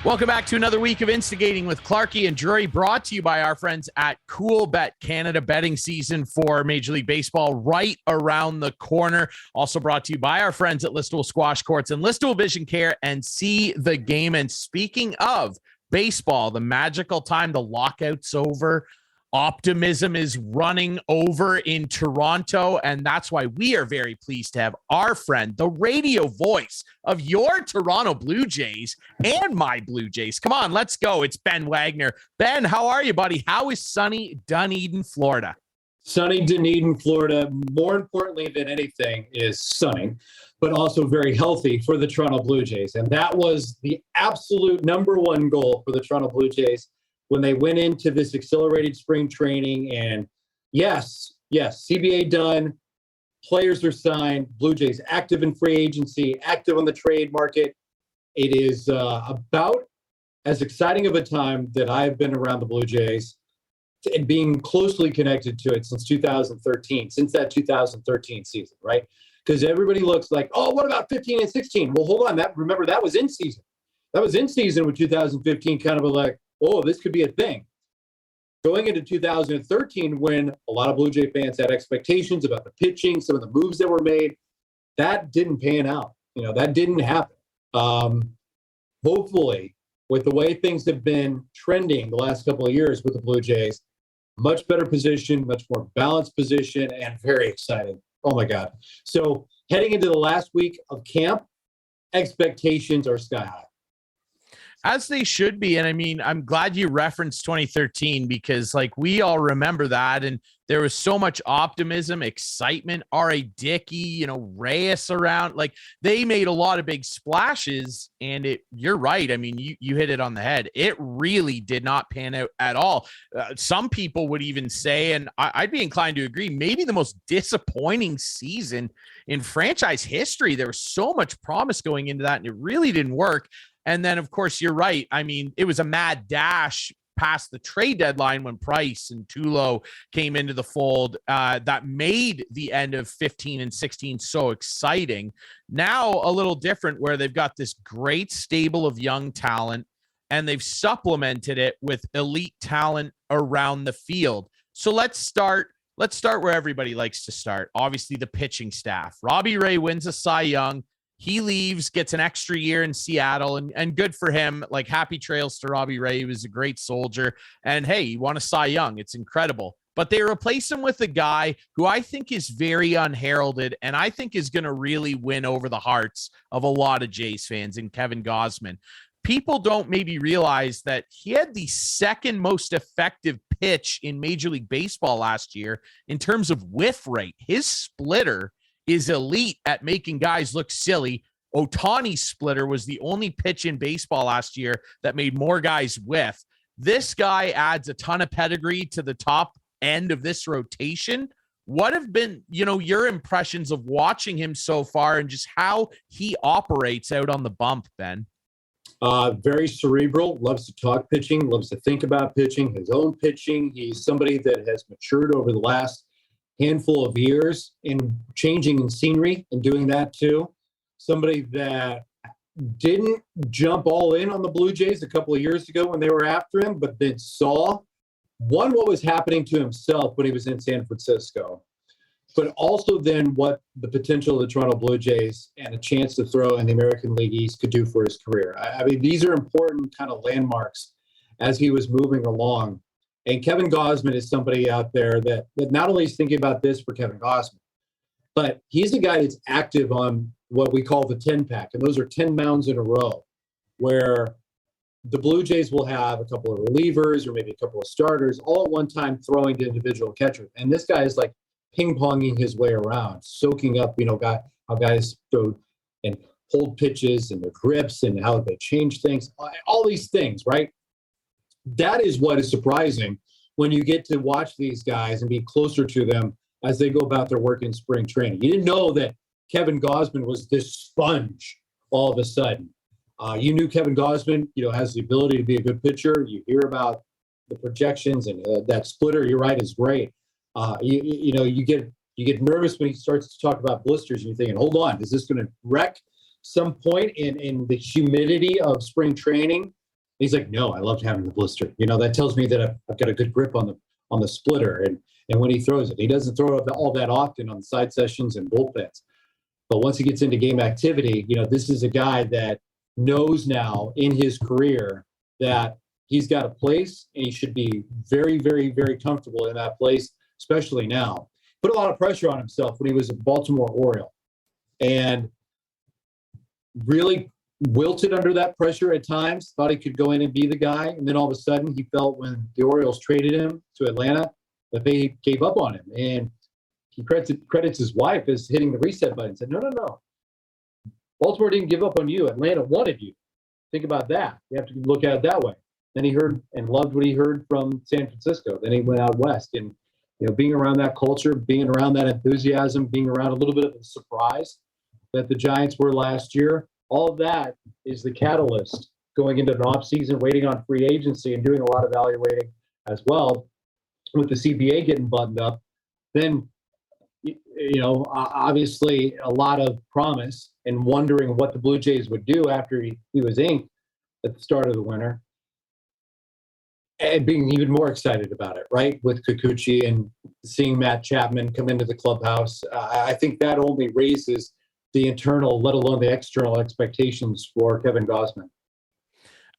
Welcome back to another week of Instigating with Clarkie and Drury, brought to you by our friends at Cool Bet Canada. Betting season for Major League Baseball right around the corner. Also brought to you by our friends at Listowel Squash Courts and Listowel Vision Care and See the Game. And speaking of baseball, the magical time, the lockout's over. Optimism is running over in Toronto, and that's why we are very pleased to have our friend, the radio voice of your Toronto Blue Jays and my Blue Jays. Come on, let's go. It's Ben Wagner. Ben, how are you, buddy? How is sunny Dunedin, Florida? Sunny Dunedin, Florida, more importantly than anything, is sunny, but also very healthy for the Toronto Blue Jays. And that was the absolute number one goal for the Toronto Blue Jays when they went into this accelerated spring training. And yes, CBA done, players are signed, Blue Jays active in free agency, active on the trade market. It is about as exciting of a time that I've been around the Blue Jays and being closely connected to it since 2013, since that 2013 season, right? Because everybody looks like, oh, what about 15 and 16? Well, hold on. Remember, that was in season. That was in season with 2015, kind of like, oh, this could be a thing. Going into 2013, when a lot of Blue Jay fans had expectations about the pitching, some of the moves that were made, that didn't pan out. That didn't happen. Hopefully, with the way things have been trending the last couple of years with the Blue Jays, much better position, much more balanced position, and very exciting. Oh, my God. So heading into the last week of camp, expectations are sky high. As they should be. And I mean, I'm glad you referenced 2013 because we all remember that. And there was so much optimism, excitement, R.A. Dickey, Reyes around. They made a lot of big splashes. And you're right. I mean, you hit it on the head. It really did not pan out at all. Some people would even say, and I'd be inclined to agree, maybe the most disappointing season in franchise history. There was so much promise going into that, and it really didn't work. And then, of course, you're right. I mean, it was a mad dash past the trade deadline when Price and Tulo came into the fold that made the end of 15 and 16 so exciting. Now, a little different where they've got this great stable of young talent, and they've supplemented it with elite talent around the field. So let's start where everybody likes to start. Obviously, the pitching staff. Robbie Ray wins a Cy Young. He leaves, gets an extra year in Seattle, and good for him. Happy trails to Robbie Ray. He was a great soldier. And hey, he won a Cy Young. It's incredible. But they replace him with a guy who I think is very unheralded and I think is going to really win over the hearts of a lot of Jays fans, in Kevin Gausman. People don't maybe realize that he had the second most effective pitch in Major League Baseball last year in terms of whiff rate. His splitter is elite at making guys look silly. Ohtani's splitter was the only pitch in baseball last year that made more guys whiff. This guy adds a ton of pedigree to the top end of this rotation. What have been, your impressions of watching him so far and just how he operates out on the bump, Ben? Very cerebral, loves to talk pitching, loves to think about pitching, his own pitching. He's somebody that has matured over the last handful of years in changing in scenery and doing that too. Somebody that didn't jump all in on the Blue Jays a couple of years ago when they were after him, but then saw what was happening to himself when he was in San Francisco, but also then what the potential of the Toronto Blue Jays and a chance to throw in the American League East could do for his career. I mean, these are important kind of landmarks as he was moving along. And Kevin Gausman is somebody out there that not only is thinking about this for Kevin Gausman, but he's a guy that's active on what we call the 10-pack. And those are 10 mounds in a row where the Blue Jays will have a couple of relievers or maybe a couple of starters all at one time throwing to individual catchers. And this guy is ping-ponging his way around, soaking up, how guys throw and hold pitches and their grips and how they change things, all these things, right? That is what is surprising when you get to watch these guys and be closer to them as they go about their work in spring training. You didn't know that Kevin Gausman was this sponge all of a sudden. You knew Kevin Gausman, has the ability to be a good pitcher. You hear about the projections and that splitter, you're right, is great. You get nervous when he starts to talk about blisters and you're thinking, hold on, is this going to wreck some point in the humidity of spring training? He's like, no, I loved having the blister. That tells me that I've got a good grip on the splitter. And when he throws it, he doesn't throw it all that often on side sessions and bullpens. But once he gets into game activity, this is a guy that knows now in his career that he's got a place and he should be very, very, very comfortable in that place, especially now. Put a lot of pressure on himself when he was a Baltimore Oriole and really wilted under that pressure at times, thought he could go in and be the guy. And then all of a sudden he felt when the Orioles traded him to Atlanta that they gave up on him. And he credits his wife as hitting the reset button and said, no. Baltimore didn't give up on you. Atlanta wanted you. Think about that. You have to look at it that way. Then he heard and loved what he heard from San Francisco. Then he went out west. And, being around that culture, being around that enthusiasm, being around a little bit of a surprise that the Giants were last year, all of that is the catalyst going into an offseason, waiting on free agency and doing a lot of evaluating as well with the CBA getting buttoned up. Then, obviously a lot of promise and wondering what the Blue Jays would do after he was inked at the start of the winter. And being even more excited about it, right? With Kikuchi and seeing Matt Chapman come into the clubhouse. I think that only raises the internal, let alone the external expectations for Kevin Gausman.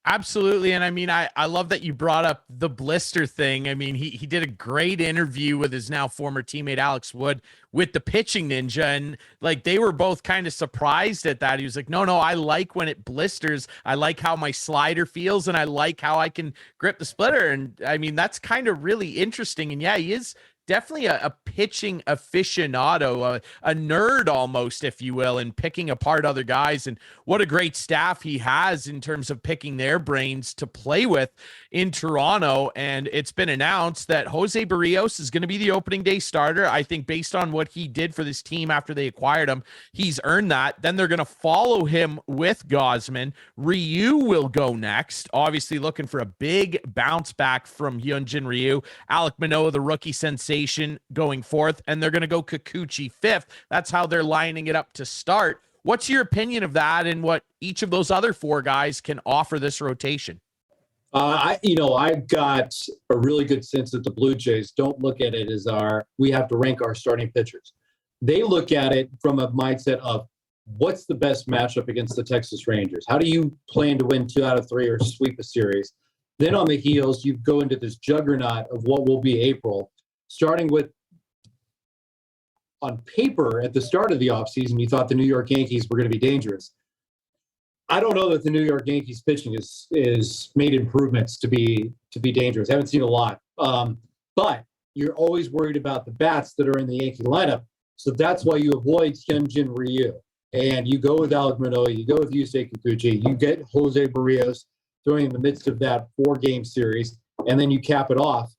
Absolutely. And I mean, I love that you brought up the blister thing. I mean, he did a great interview with his now former teammate Alex Wood with the Pitching Ninja. And like, they were both kind of surprised at that. He was like, no, I like when it blisters. I like how my slider feels and I like how I can grip the splitter. And I mean, that's kind of really interesting. And yeah, he is definitely a pitching aficionado, a nerd almost, if you will, in picking apart other guys. And what a great staff he has in terms of picking their brains to play with in Toronto. And it's been announced that Jose Barrios is going to be the opening day starter. I think based on what he did for this team after they acquired him, he's earned that. Then they're going to follow him with Gausman. Ryu will go next, obviously looking for a big bounce back from Hyunjin Ryu. Alek Manoah, the rookie sensation, going fourth, and they're going to go Kikuchi fifth. That's how they're lining it up to start. What's your opinion of that and what each of those other four guys can offer this rotation? I've got a really good sense that the Blue Jays don't look at it as we have to rank our starting pitchers. They look at it from a mindset of what's the best matchup against the Texas Rangers? How do you plan to win 2 out of 3 or sweep a series? Then on the heels, you go into this juggernaut of what will be April. Starting with, on paper, at the start of the offseason, you thought the New York Yankees were going to be dangerous. I don't know that the New York Yankees pitching is made improvements to be dangerous. I haven't seen a lot. But you're always worried about the bats that are in the Yankee lineup. So that's why you avoid Hyunjin Ryu. And you go with Alek Manoah, you go with Yusei Kikuchi, you get Jose Barrios throwing in the midst of that 4-game series, and then you cap it off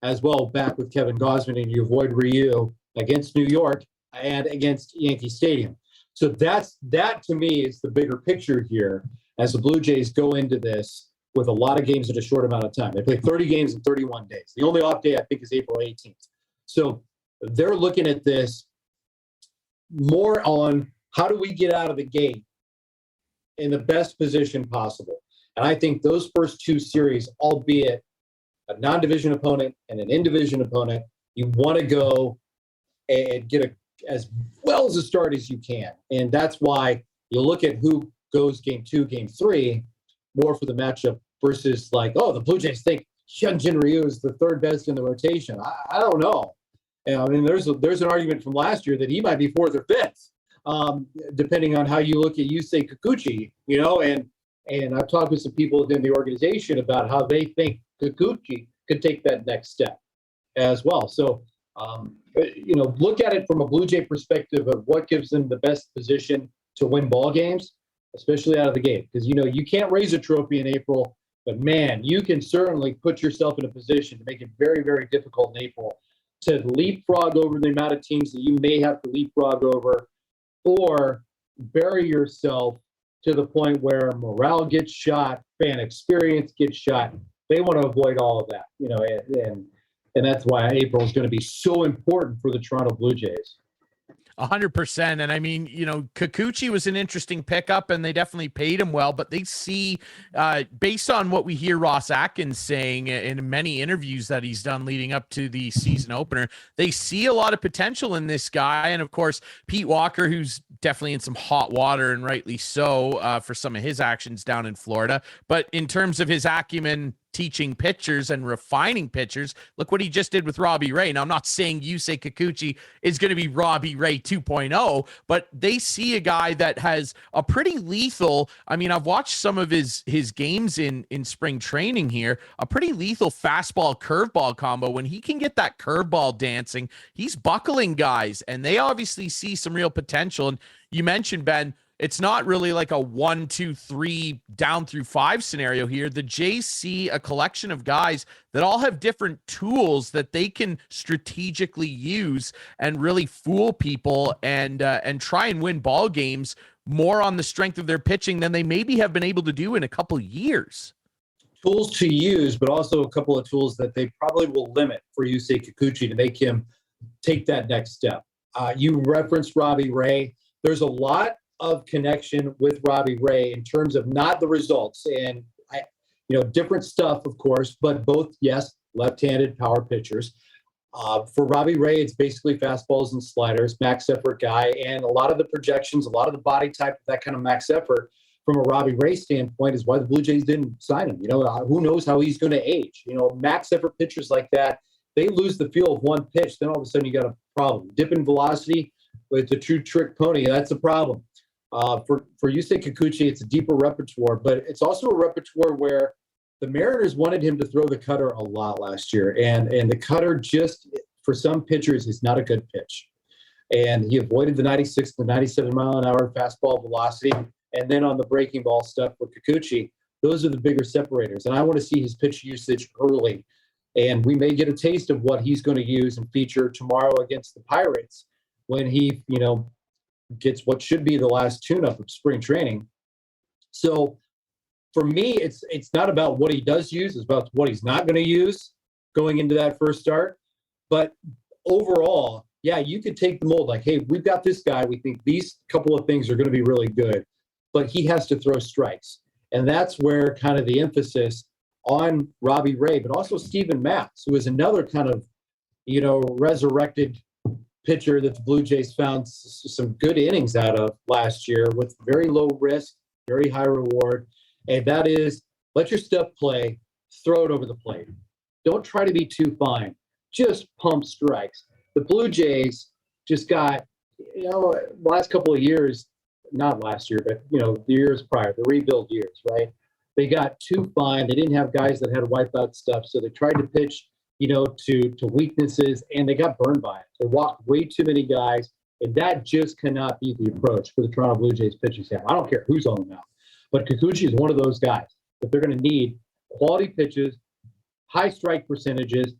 as well back with Kevin Gausman, and you avoid Ryu against New York and against Yankee Stadium. So that to me is the bigger picture here as the Blue Jays go into this with a lot of games in a short amount of time. They play 30 games in 31 days. The only off day I think is April 18th. So they're looking at this more on how do we get out of the gate in the best position possible. And I think those first 2 series, albeit a non-division opponent and an in-division opponent, you want to go and get as well as a start as you can. And that's why you look at who goes game 2, game 3, more for the matchup versus like, oh, the Blue Jays think Hyunjin Ryu is the 3rd best in the rotation. I don't know. And I mean, there's an argument from last year that he might be 4th or 5th, depending on how you look at Yusei Kikuchi, and I've talked with some people within the organization about how they think Kikuchi could take that next step as well. So, look at it from a Blue Jay perspective of what gives them the best position to win ball games, especially out of the gate. Because, you can't raise a trophy in April, but man, you can certainly put yourself in a position to make it very, very difficult in April to leapfrog over the amount of teams that you may have to leapfrog over, or bury yourself to the point where morale gets shot, fan experience gets shot. They want to avoid all of that, and that's why April is going to be so important for the Toronto Blue Jays. 100%. And I mean, Kikuchi was an interesting pickup and they definitely paid him well, but they see, based on what we hear Ross Atkins saying in many interviews that he's done leading up to the season opener, they see a lot of potential in this guy. And of course, Pete Walker, who's definitely in some hot water and rightly so for some of his actions down in Florida. But in terms of his acumen, teaching pitchers and refining pitchers, look what he just did with Robbie Ray. Now, I'm not saying Yusei Kikuchi is going to be Robbie Ray 2.0, but they see a guy that has a pretty lethal, I mean, I've watched some of his games in spring training here, a pretty lethal fastball curveball combo. When he can get that curveball dancing, he's buckling guys, and they obviously see some real potential. And you mentioned, Ben, it's not really like a 1, 2, 3 down through 5 scenario here. The Jays see a collection of guys that all have different tools that they can strategically use and really fool people and try and win ball games more on the strength of their pitching than they maybe have been able to do in a couple years. Tools to use, but also a couple of tools that they probably will limit for Yusei Kikuchi to make him take that next step. You referenced Robbie Ray. There's a lot of connection with Robbie Ray in terms of not the results and different stuff, of course, but both, yes, left-handed power pitchers. For Robbie Ray, it's basically fastballs and sliders, max effort guy, and a lot of the projections, a lot of the body type, that kind of max effort from a Robbie Ray standpoint is why the Blue Jays didn't sign him. Who knows how he's going to age? Max effort pitchers like that, they lose the feel of one pitch, then all of a sudden you got a problem. Dip in velocity, it's a true trick pony. That's a problem. For Yusei Kikuchi, it's a deeper repertoire, but it's also a repertoire where the Mariners wanted him to throw the cutter a lot last year, and the cutter just, for some pitchers, is not a good pitch. And he avoided the 96 to 97 mile an hour fastball velocity, and then on the breaking ball stuff for Kikuchi, those are the bigger separators. And I want to see his pitch usage early, and we may get a taste of what he's going to use and feature tomorrow against the Pirates when he, gets what should be the last tune-up of spring training. So for me, it's not about what he does use, it's about what he's not going to use going into that first start. But overall, yeah, you could take the mold like, hey, we've got this guy, we think these couple of things are going to be really good, but he has to throw strikes. And that's where kind of the emphasis on Robbie Ray, but also Steven Matz, who is another kind of, resurrected pitcher that the Blue Jays found some good innings out of last year with very low risk, very high reward. And that is, let your stuff play, throw it over the plate. Don't try to be too fine. Just pump strikes. The Blue Jays just got, last couple of years, not last year, but, the years prior, the rebuild years, right? They got too fine. They didn't have guys that had wipeout stuff. So they tried to pitch to weaknesses, and they got burned by it. They walked way too many guys, and that just cannot be the approach for the Toronto Blue Jays pitching staff. I don't care who's on the mound, but Kikuchi is one of those guys that they're going to need quality pitches, high strike percentages,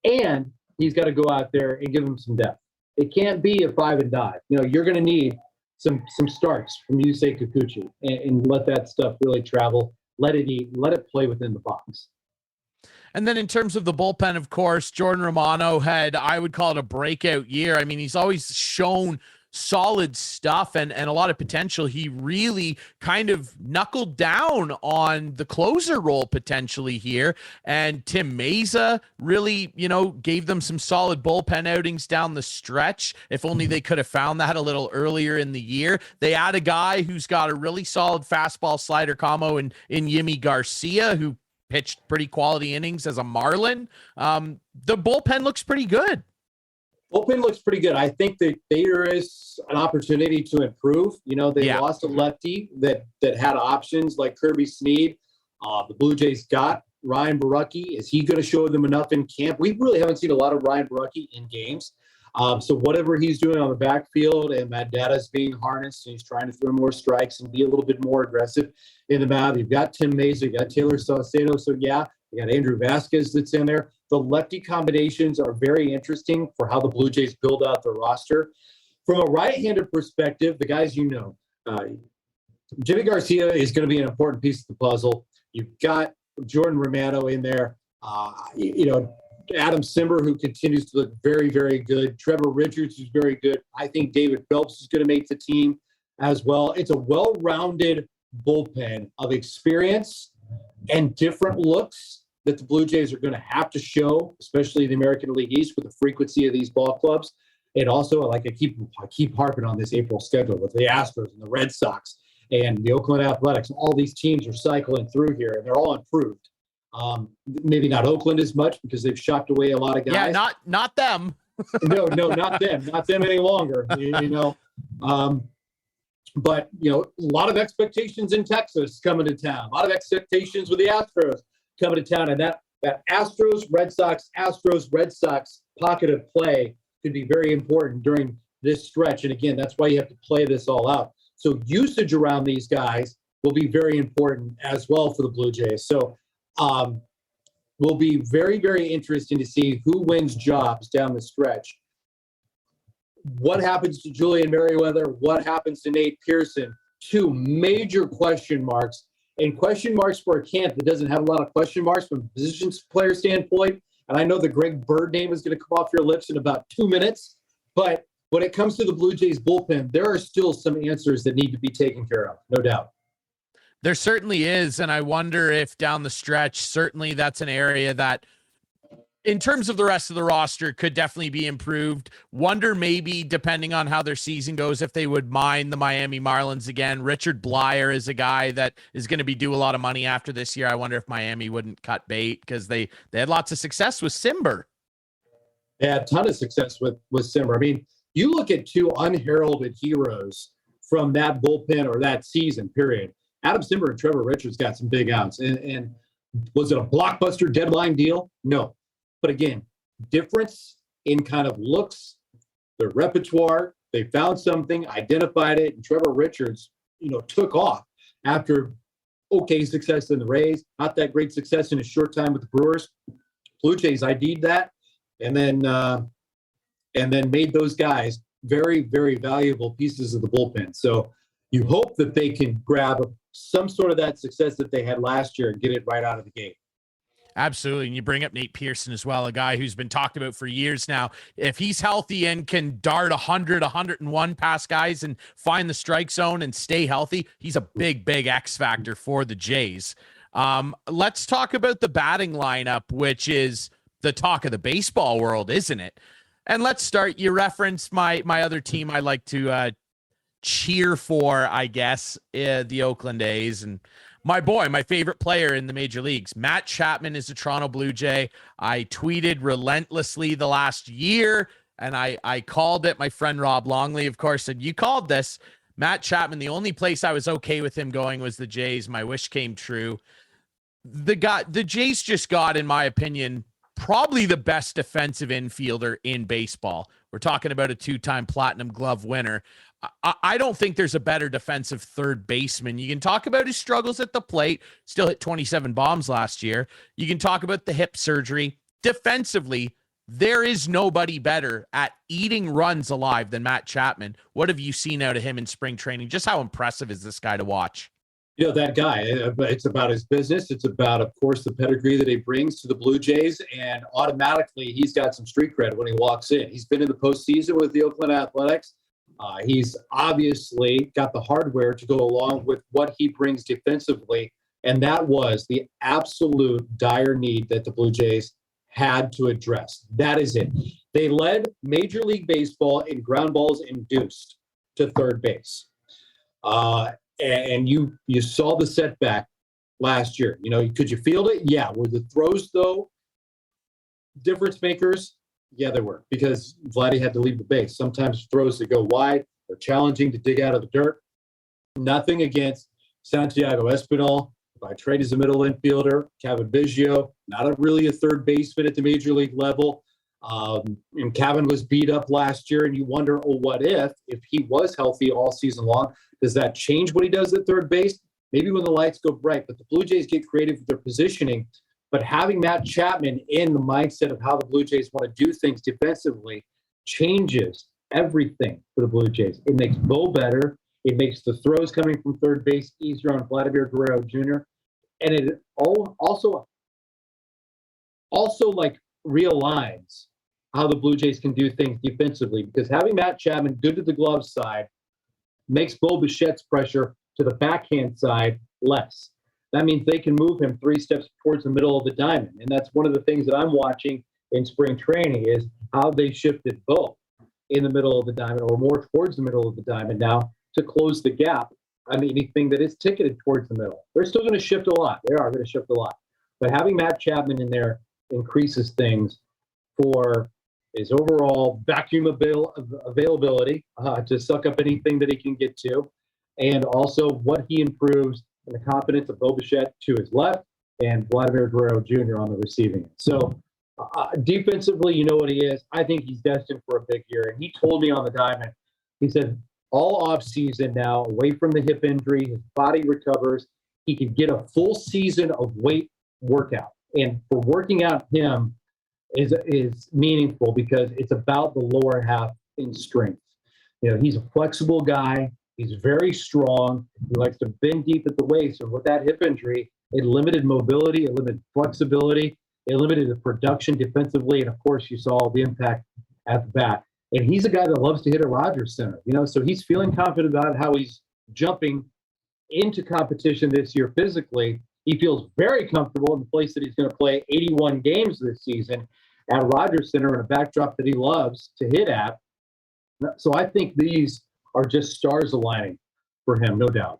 and he's got to go out there and give them some depth. It can't be a 5 and dive. You're going to need some starts from Yusei Kikuchi and let that stuff really travel. Let it eat, let it play within the box. And then in terms of the bullpen, of course, Jordan Romano had, I would call it a breakout year. I mean, he's always shown solid stuff and a lot of potential. He really kind of knuckled down on the closer role potentially here. And Tim Meza really, gave them some solid bullpen outings down the stretch. If only they could have found that a little earlier in the year. They add a guy who's got a really solid fastball slider combo in Yimi Garcia, who pitched pretty quality innings as a Marlin. The bullpen looks pretty good. Bullpen looks pretty good. I think that there is an opportunity to improve. They lost a lefty that had options like Kirby Snead. The Blue Jays got Ryan Borucki. Is he going to show them enough in camp? We really haven't seen a lot of Ryan Borucki in games. So whatever he's doing on the backfield and that data is being harnessed, and he's trying to throw more strikes and be a little bit more aggressive in the mound. You've got Tim Meza, you got Taylor Saucedo. So yeah, you got Andrew Vasquez that's in there. The lefty combinations are very interesting for how the Blue Jays build out their roster. From a right-handed perspective, the guys Jimmy Garcia is going to be an important piece of the puzzle. You've got Jordan Romano in there. Adam Simber, who continues to look very, very good. Trevor Richards, who's very good. I think David Phelps is going to make the team as well. It's a well-rounded bullpen of experience and different looks that the Blue Jays are going to have to show, especially in the American League East with the frequency of these ball clubs. And also, like I keep harping on this April schedule with the Astros and the Red Sox and the Oakland Athletics. All these teams are cycling through here, and they're all improved. Maybe not Oakland as much because they've shocked away a lot of guys. Yeah, not them. no, not them any longer. But a lot of expectations in Texas coming to town. A lot of expectations with the Astros coming to town, and that Astros Red Sox pocket of play could be very important during this stretch. And again, that's why you have to play this all out. So usage around these guys will be very important as well for the Blue Jays. So will be very, very interesting to see who wins jobs down the stretch. What happens to Julian Merriweather? What happens to Nate Pearson? Two major question marks, and question marks for a camp that doesn't have a lot of question marks from a position player standpoint. And I know the Greg Bird name is going to come off your lips in about 2 minutes, but when it comes to the Blue Jays bullpen, there are still some answers that need to be taken care of, no doubt. There certainly is, and I wonder if down the stretch, certainly that's an area that, in terms of the rest of the roster, could definitely be improved. Wonder maybe, depending on how their season goes, if they would mind the Miami Marlins again. Richard Blyer is a guy that is going to be due a lot of money after this year. I wonder if Miami wouldn't cut bait because they had lots of success with Simber. Yeah, a ton of success with Simber. I mean, you look at two unheralded heroes from that bullpen or that season, period. Adam Simber and Trevor Richards got some big outs. And was it a blockbuster deadline deal? No. But again, difference in kind of looks, their repertoire, they found something, identified it, and Trevor Richards, took off after okay success in the Rays, not that great success in his short time with the Brewers. Blue Jays ID'd that, and then made those guys very, very valuable pieces of the bullpen. So you hope that they can grab some sort of that success that they had last year and get it right out of the gate. Absolutely. And you bring up Nate Pearson as well, a guy who's been talked about for years now. If he's healthy and can dart 100, 101 past guys and find the strike zone and stay healthy, he's a big, big X factor for the Jays. Let's talk about the batting lineup, which is the talk of the baseball world, isn't it? And let's start. You referenced my other team I like to cheer for, I guess, the Oakland A's. And my favorite player in the major leagues, Matt Chapman, is a Toronto Blue Jay. I tweeted relentlessly the last year, and I called it. My friend Rob Longley, of course, said, you called this. Matt Chapman, the only place I was okay with him going was the Jays. My wish came true. The Jays just got, in my opinion, probably the best defensive infielder in baseball. We're talking about a 2-time Platinum Glove winner. I don't think there's a better defensive third baseman. You can talk about his struggles at the plate, still hit 27 bombs last year. You can talk about the hip surgery. Defensively, there is nobody better at eating runs alive than Matt Chapman. What have you seen out of him in spring training? Just how impressive is this guy to watch? That guy, it's about his business. It's about, of course, the pedigree that he brings to the Blue Jays, and automatically he's got some street cred when he walks in. He's been in the postseason with the Oakland Athletics. He's obviously got the hardware to go along with what he brings defensively, and that was the absolute dire need that the Blue Jays had to address. That is it. They led Major League Baseball in ground balls induced to third base. And you saw the setback last year. Could you field it? Yeah. Were the throws, though, difference makers? Yeah, they were, because Vladdy had to leave the base. Sometimes throws that go wide are challenging to dig out of the dirt. Nothing against Santiago Espinal. By trade as a middle infielder. Kevin Biggio, not really a third baseman at the major league level. And Kevin was beat up last year, and you wonder, what if he was healthy all season long? Does that change what he does at third base? Maybe when the lights go bright, but the Blue Jays get creative with their positioning. But having Matt Chapman in the mindset of how the Blue Jays want to do things defensively changes everything for the Blue Jays. It makes Bo better. It makes the throws coming from third base easier on Vladimir Guerrero Jr. And it also like realigns how the Blue Jays can do things defensively, because having Matt Chapman good to the glove side makes Bo Bichette's pressure to the backhand side less. That means they can move him 3 steps towards the middle of the diamond. And that's one of the things that I'm watching in spring training is how they shifted Bo in the middle of the diamond, or more towards the middle of the diamond now, to close the gap on anything that is ticketed towards the middle. They're still going to shift a lot. They are going to shift a lot. But having Matt Chapman in there increases things for his overall vacuum availability to suck up anything that he can get to, and also what he improves in the confidence of Bo Bichette to his left and Vladimir Guerrero Jr. on the receiving end. So defensively, you know what he is. I think he's destined for a big year. And he told me on the diamond, he said, all offseason now, away from the hip injury, his body recovers, he could get a full season of weight workout. And for working out him is meaningful because it's about the lower half in strength. You know, he's a flexible guy. He's very strong. He likes to bend deep at the waist. And with that hip injury, it limited mobility, it limited flexibility, it limited the production defensively. And of course, you saw the impact at the bat. And he's a guy that loves to hit at Rogers Center, you know, so he's feeling confident about how he's jumping into competition this year physically. He feels very comfortable in the place that he's going to play 81 games this season at Rogers Center in a backdrop that he loves to hit at. So I think these are just stars aligning for him, no doubt.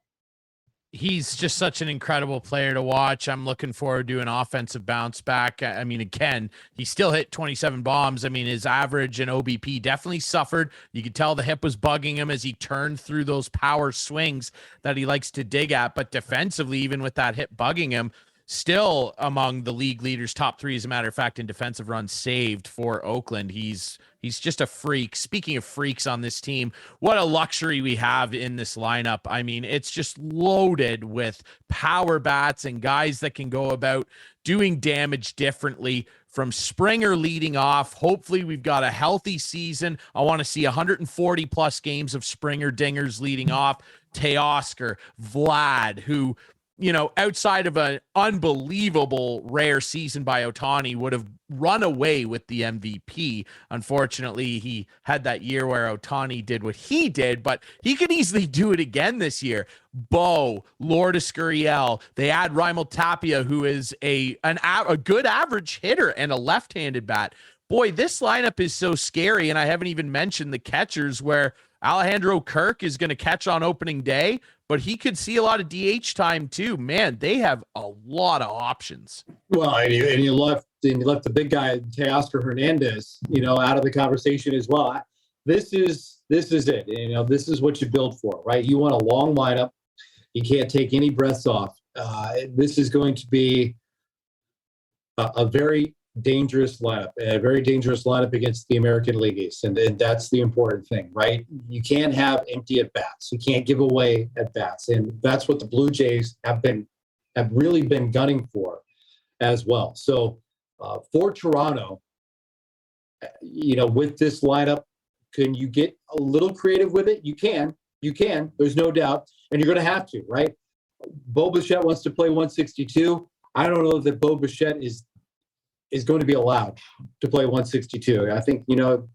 He's just such an incredible player to watch. I'm looking forward to an offensive bounce back. I mean, again, he still hit 27 bombs. I mean, his average and OBP definitely suffered. You could tell the hip was bugging him as he turned through those power swings that he likes to dig at. But defensively, even with that hip bugging him, still among the league leaders, top 3, as a matter of fact, in defensive runs saved for Oakland. He's just a freak. Speaking of freaks on this team, what a luxury we have in this lineup. I mean, it's just loaded with power bats and guys that can go about doing damage differently. From Springer leading off, hopefully we've got a healthy season. I want to see 140 plus games of Springer dingers leading off. Teoscar, Vlad, who, you know, outside of an unbelievable rare season by Ohtani, would have run away with the MVP. Unfortunately, he had that year where Ohtani did what he did, but he could easily do it again this year. Bo, Lourdes Gurriel, they add Raimel Tapia, who is a good average hitter and a left-handed bat. Boy, this lineup is so scary, and I haven't even mentioned the catchers, where Alejandro Kirk is going to catch on opening day, but he could see a lot of DH time too. Man, they have a lot of options. Well, and you left the big guy, Teoscar Hernandez, you know, out of the conversation as well. This is it. You know, this is what you build for, right? You want a long lineup. You can't take any breaths off. This is going to be a very dangerous lineup against the American League East, and that's the important thing, right? You can't have empty at bats. You can't give away at bats, and that's what the Blue Jays have really been gunning for as well. So for Toronto, you know, with this lineup, can you get a little creative with it? You can. There's no doubt, and you're going to have to, right? Bo Bichette wants to play 162. I don't know that Bo Bichette is going to be allowed to play 162. I think, you know,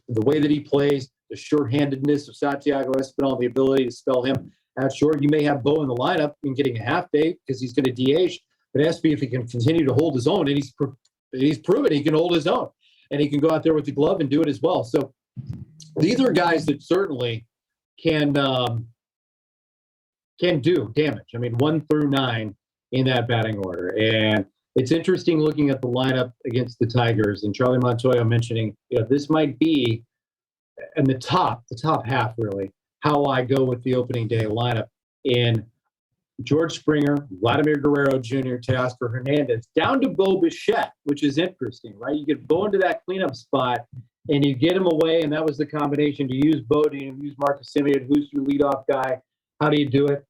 the way that he plays, the short-handedness of Santiago Espinal, the ability to spell him out short. You may have Bo in the lineup and getting a half day because he's going to DH, but it has to be if he can continue to hold his own, and he's proven he can hold his own, and he can go out there with the glove and do it as well. So these are guys that certainly can do damage. I mean, 1 through 9 in that batting order. And it's interesting looking at the lineup against the Tigers, and Charlie Montoya mentioning, you know, this might be in the top half, really, how I go with the opening day lineup in George Springer, Vladimir Guerrero Jr., Teoscar Hernandez, down to Bo Bichette, which is interesting, right? You get Bo into that cleanup spot, and you get him away, and that was the combination. To use Bo, to use Marcus Semien, who's your leadoff guy? How do you do it?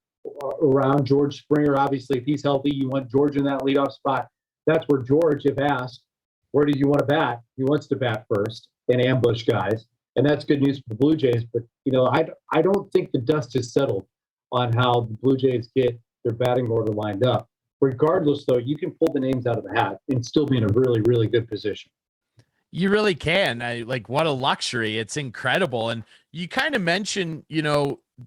Around George Springer, obviously, if he's healthy, you want George in that leadoff spot. That's where George, if asked, where do you want to bat? He wants to bat first and ambush guys, and that's good news for the Blue Jays. But, you know, I don't think the dust has settled on how the Blue Jays get their batting order lined up. Regardless, though, you can pull the names out of the hat and still be in a really, really good position. You really can. What a luxury. It's incredible. And you kind of mentioned,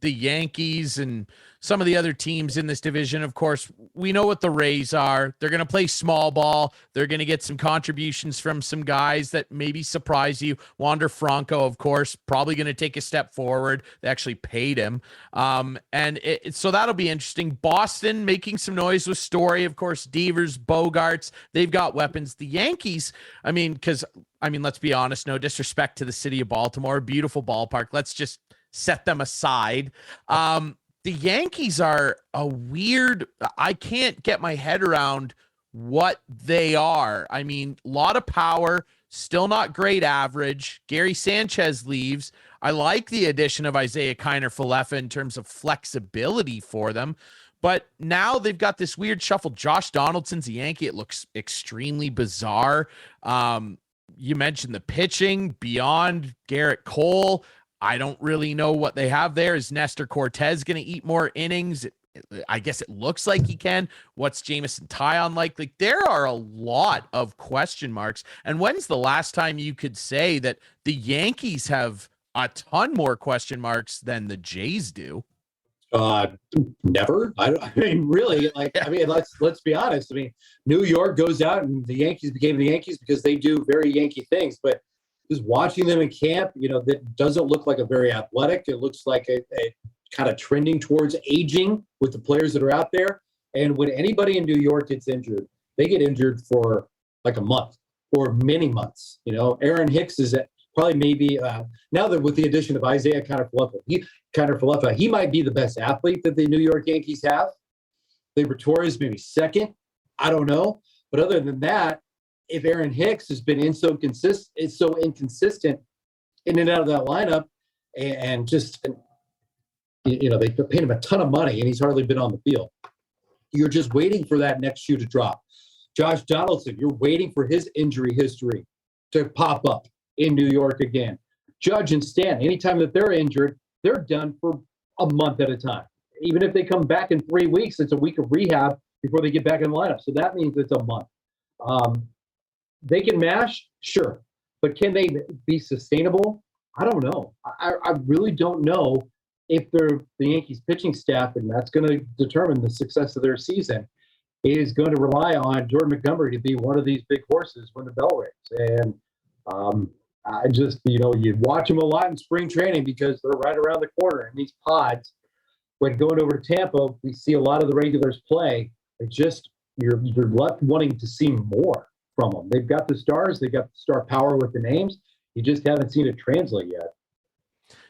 the Yankees and some of the other teams in this division. Of course, we know what the Rays are. They're going to play small ball. They're going to get some contributions from some guys that maybe surprise you. Wander Franco, of course, probably going to take a step forward. They actually paid him. So that'll be interesting. Boston making some noise with Story, of course, Devers, Bogarts. They've got weapons. The Yankees, let's be honest, no disrespect to the city of Baltimore, beautiful ballpark. Let's just set them aside. The Yankees are I can't get my head around what they are. A lot of power, still not great average. Gary Sanchez leaves. I like the addition of Isaiah Kiner-Falefa in terms of flexibility for them. But now they've got this weird shuffle. Josh Donaldson's a Yankee. It looks extremely bizarre. You mentioned the pitching beyond Garrett Cole. I don't really know what they have there. Is Nestor Cortez going to eat more innings? I guess it looks like he can. What's Jameson Taillon like? There are a lot of question marks. And when's the last time you could say that the Yankees have a ton more question marks than the Jays do? Never. Really. Let's be honest. New York goes out and the Yankees became the Yankees because they do very Yankee things. But just watching them in camp, that doesn't look like a very athletic. It looks like a kind of trending towards aging with the players that are out there. And when anybody in New York gets injured, they get injured for like a month or many months. Aaron Hicks is probably maybe now that with the addition of Isaiah Kiner-Falefa, he might be the best athlete that the New York Yankees have. Labor Torres maybe second. I don't know. But other than that, if Aaron Hicks has been so inconsistent in and out of that lineup, and just they paid him a ton of money and he's hardly been on the field. You're just waiting for that next shoe to drop. Josh Donaldson, you're waiting for his injury history to pop up in New York again. Judge and Stan, anytime that they're injured, they're done for a month at a time. Even if they come back in 3 weeks, it's a week of rehab before they get back in the lineup. So that means it's a month. They can mash, sure. But can they be sustainable? I don't know. I really don't know if the Yankees pitching staff, and that's going to determine the success of their season, is going to rely on Jordan Montgomery to be one of these big horses when the bell rings. And I just, you watch them a lot in spring training because they're right around the corner in these pods. When going over to Tampa, we see a lot of the regulars play. You're left wanting to see more from them. They've got the stars. They've got the star power with the names. You just haven't seen it translate yet.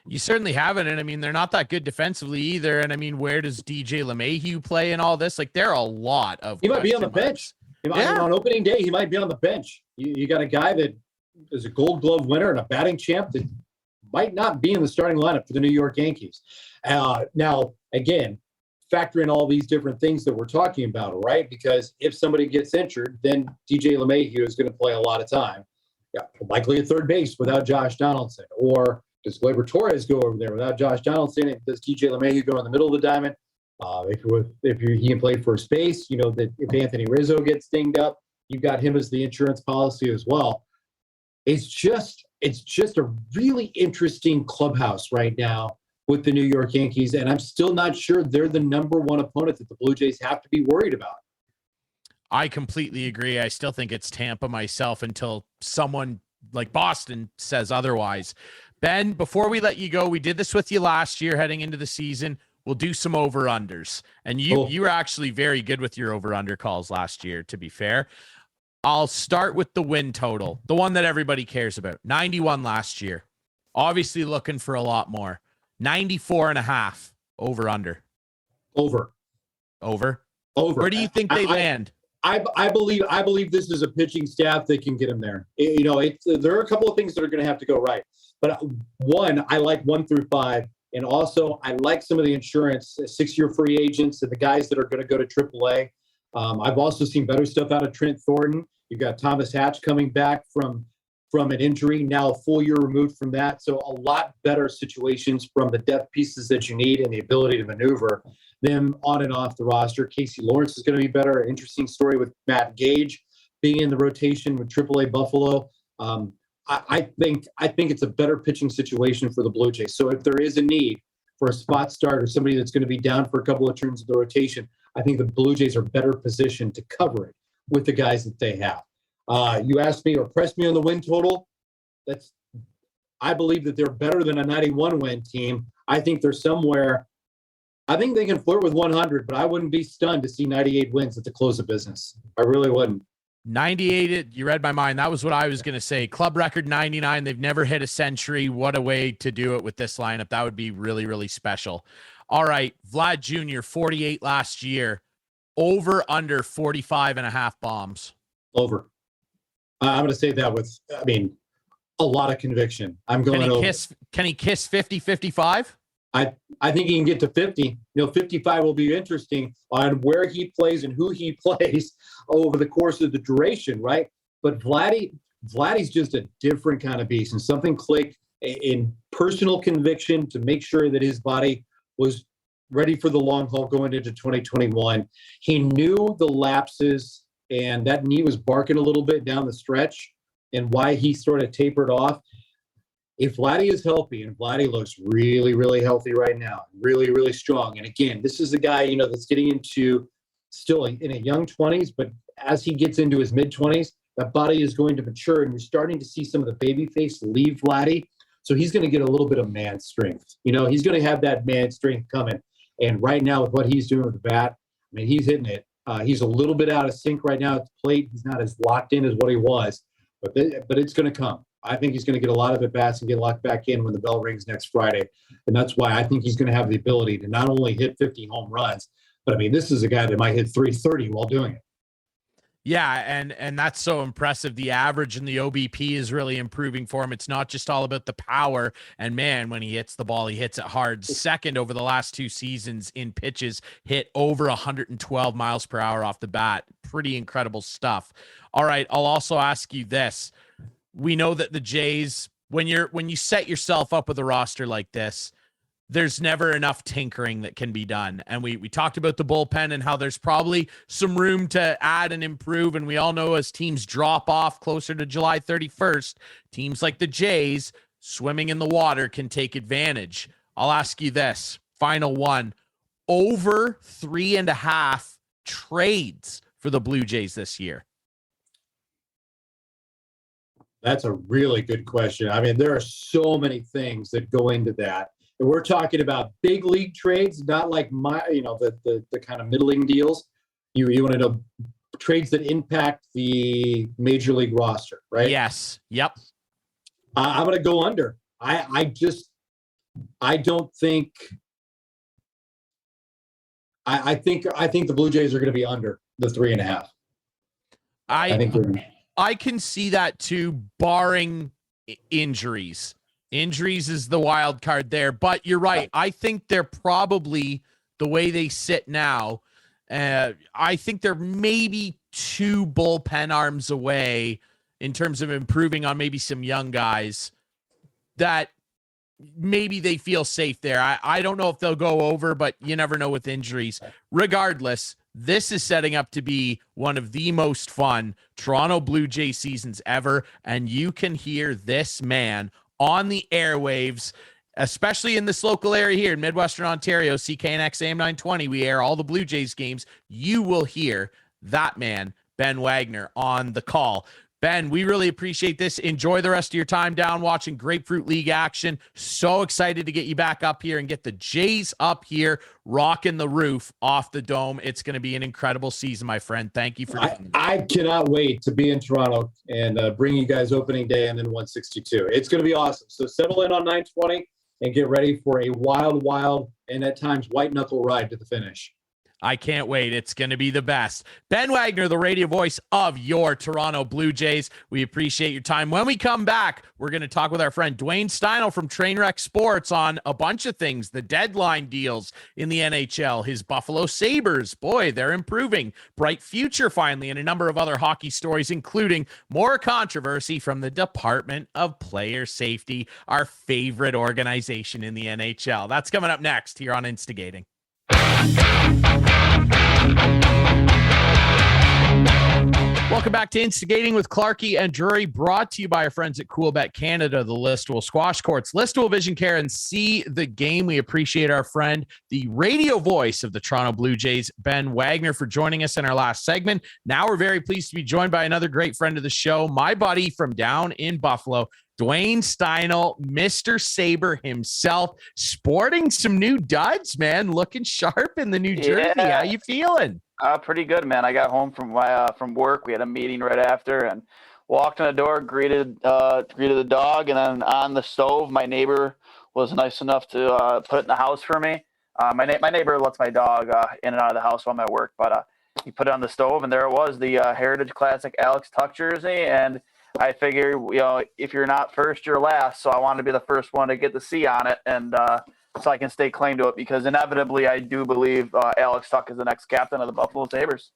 You certainly haven't. And they're not that good defensively either. And where does DJ LeMahieu play in all this? There are a lot of. He might be on the bench. On opening day, he might be on the bench. You got a guy that is a Gold Glove winner and a batting champ that might not be in the starting lineup for the New York Yankees. Now, again, factor in all these different things that we're talking about, right? Because if somebody gets injured, then DJ LeMahieu is going to play a lot of time. Yeah, likely at third base without Josh Donaldson. Or does Gleyber Torres go over there without Josh Donaldson? And does DJ LeMahieu go in the middle of the diamond? If he can play first base, that if Anthony Rizzo gets dinged up, you've got him as the insurance policy as well. It's just a really interesting clubhouse right now with the New York Yankees, and I'm still not sure they're the number one opponent that the Blue Jays have to be worried about. I completely agree. I still think it's Tampa myself until someone like Boston says otherwise. Ben, before we let you go, we did this with you last year heading into the season. We'll do some over-unders. And you were actually very good with your over-under calls last year, to be fair. I'll start with the win total, the one that everybody cares about. 91 last year. Obviously looking for a lot more. 94.5 over-under. Over. Where do you think they land? I believe this is a pitching staff that can get them there. There are a couple of things that are going to have to go right. But one, I like 1 through 5. And also, I like some of the insurance, 6-year free agents and the guys that are going to go to AAA. I've also seen better stuff out of Trent Thornton. You've got Thomas Hatch coming back from an injury, now a full year removed from that. So a lot better situations from the depth pieces that you need and the ability to maneuver them on and off the roster. Casey Lawrence is going to be better. Interesting story with Matt Gage being in the rotation with AAA Buffalo. I think it's a better pitching situation for the Blue Jays. So if there is a need for a spot start or somebody that's going to be down for a couple of turns of the rotation, I think the Blue Jays are better positioned to cover it with the guys that they have. You asked me or pressed me on the win total. I believe that they're better than a 91 win team. I think they're somewhere. I think they can flirt with 100, but I wouldn't be stunned to see 98 wins at the close of business. I really wouldn't. 98, you read my mind. That was what I was going to say. Club record 99. They've never hit a century. What a way to do it with this lineup. That would be really, really special. All right, Vlad Jr., 48 last year. Over, under 45 and a half bombs. Over. I'm going to say that with, a lot of conviction. I'm going over. Can he kiss 50, 55? I think he can get to 50. 55 will be interesting on where he plays and who he plays over the course of the duration, right? But Vladdy's just a different kind of beast, and something clicked in personal conviction to make sure that his body was ready for the long haul going into 2021. He knew the lapses, and that knee was barking a little bit down the stretch, and why he sort of tapered off. If Vladdy is healthy, and Vladdy looks really, really healthy right now, really, really strong. And again, this is a guy, that's getting into still in a young 20s, but as he gets into his mid 20s, that body is going to mature, and you're starting to see some of the baby face leave Vladdy. So he's going to get a little bit of man strength. He's going to have that man strength coming. And right now with what he's doing with the bat, he's hitting it. He's a little bit out of sync right now at the plate. He's not as locked in as what he was, but it's going to come. I think he's going to get a lot of at-bats and get locked back in when the bell rings next Friday. And that's why I think he's going to have the ability to not only hit 50 home runs, but this is a guy that might hit 330 while doing it. Yeah, and that's so impressive. The average and the OBP is really improving for him. It's not just all about the power. And man, when he hits the ball, he hits it hard. Second over the last 2 seasons in pitches, hit over 112 miles per hour off the bat. Pretty incredible stuff. All right, I'll also ask you this. We know that the Jays, when you set yourself up with a roster like this, there's never enough tinkering that can be done. And we talked about the bullpen and how there's probably some room to add and improve. And we all know as teams drop off closer to July 31st, teams like the Jays swimming in the water can take advantage. I'll ask you this, final one, over 3.5 trades for the Blue Jays this year. That's a really good question. There are so many things that go into that. And we're talking about big league trades, not like the kind of middling deals. You want to know trades that impact the major league roster, right? Yes. Yep. I'm going to go under. I don't think. I think the Blue Jays are going to be under the 3.5. I think I can see that too, barring injuries. Injuries is the wild card there, but you're right. I think they're probably, the way they sit now, I think they're maybe 2 bullpen arms away in terms of improving on maybe some young guys that maybe they feel safe there. I don't know if they'll go over, but you never know with injuries. Regardless, this is setting up to be one of the most fun Toronto Blue Jay seasons ever, and you can hear this man on the airwaves, especially in this local area here in Midwestern Ontario, CKNX AM 920. We air all the Blue Jays games. You will hear that man, Ben Wagner, on the call. Ben, we really appreciate this. Enjoy the rest of your time down watching Grapefruit League action. So excited to get you back up here and get the Jays up here rocking the roof off the dome. It's going to be an incredible season, my friend. Thank you for doing this. I cannot wait to be in Toronto and bring you guys opening day and then 162. It's going to be awesome. So settle in on 920 and get ready for a wild, and at times white knuckle ride to the finish. I can't wait. It's going to be the best. Ben Wagner, the radio voice of your Toronto Blue Jays. We appreciate your time. When we come back, we're going to talk with our friend Duane Steinel from Trainwreck Sports on a bunch of things, the deadline deals in the NHL, his Buffalo Sabres. Boy, they're improving. Bright future finally, and a number of other hockey stories, including more controversy from the Department of Player Safety, our favorite organization in the NHL. That's coming up next here on Instigating. Welcome back to Instigating with Clarkey and Drury, brought to you by our friends at Coolbet Canada, the Listowel Squash Courts, Listowel Vision Care, and See the Game. We appreciate our friend, the radio voice of the Toronto Blue Jays, Ben Wagner, for joining us in our last segment. Now we're very pleased to be joined by another great friend of the show, my buddy from down in Buffalo, Duane Steinel, Mr. Sabre himself, sporting some new duds, man, looking sharp in the new jersey. How you feeling? Pretty good, man. I got home from work. We had a meeting right after, and walked in the door, greeted the dog, and then on the stove, my neighbor was nice enough to put it in the house for me. My neighbor lets my dog in and out of the house while I'm at work, but he put it on the stove, and there it was, the Heritage Classic Alex Tuch jersey. And I figure, if you're not first, you're last. So I wanted to be the first one to get the C on it, and so I can stay claim to it, because inevitably I do believe Alex Tuch is the next captain of the Buffalo Sabres.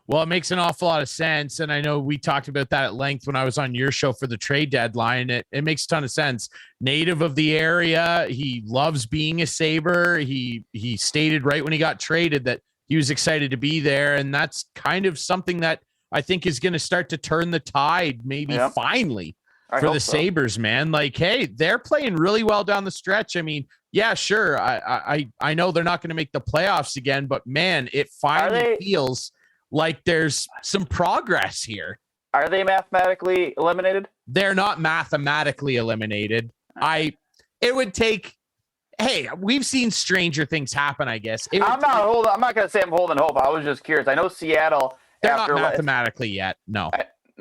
Well, it makes an awful lot of sense. And I know we talked about that at length when I was on your show for the trade deadline. It makes a ton of sense. Native of the area, he loves being a Sabre. He stated right when he got traded that he was excited to be there. And that's kind of something that I think is going to start to turn the tide, maybe finally, for the Sabres, man. Like, hey, they're playing really well down the stretch. I mean, yeah, sure. I know they're not going to make the playoffs again, but man, it finally feels like there's some progress here. Are they mathematically eliminated? They're not mathematically eliminated. It would take. Hey, we've seen stranger things happen, I guess. I'm not going to say I'm holding hope. I was just curious. I know Seattle. They're not mathematically yet. No.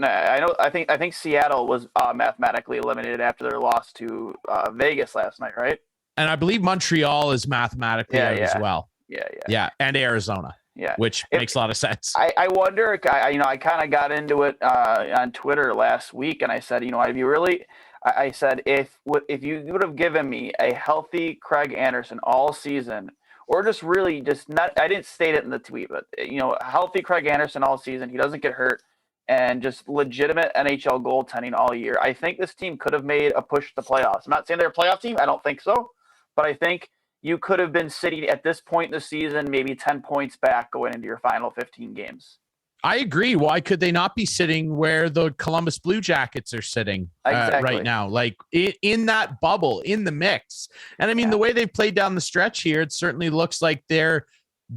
I know. I think Seattle was mathematically eliminated after their loss to Vegas last night, right? And I believe Montreal is mathematically out as well. Yeah. And Arizona. Yeah. Which makes a lot of sense. I wonder. I kind of got into it on Twitter last week, and I said, I said, if you would have given me a healthy Craig Anderson all season, or just not, I didn't state it in the tweet, but healthy Craig Anderson all season, he doesn't get hurt, and just legitimate NHL goaltending all year, I think this team could have made a push to the playoffs. I'm not saying they're a playoff team. I don't think so. But I think you could have been sitting at this point in the season, maybe 10 points back going into your final 15 games. I agree. Why could they not be sitting where the Columbus Blue Jackets are sitting right now? Like in that bubble, in the mix. And I mean, the way they've played down the stretch here, it certainly looks like they're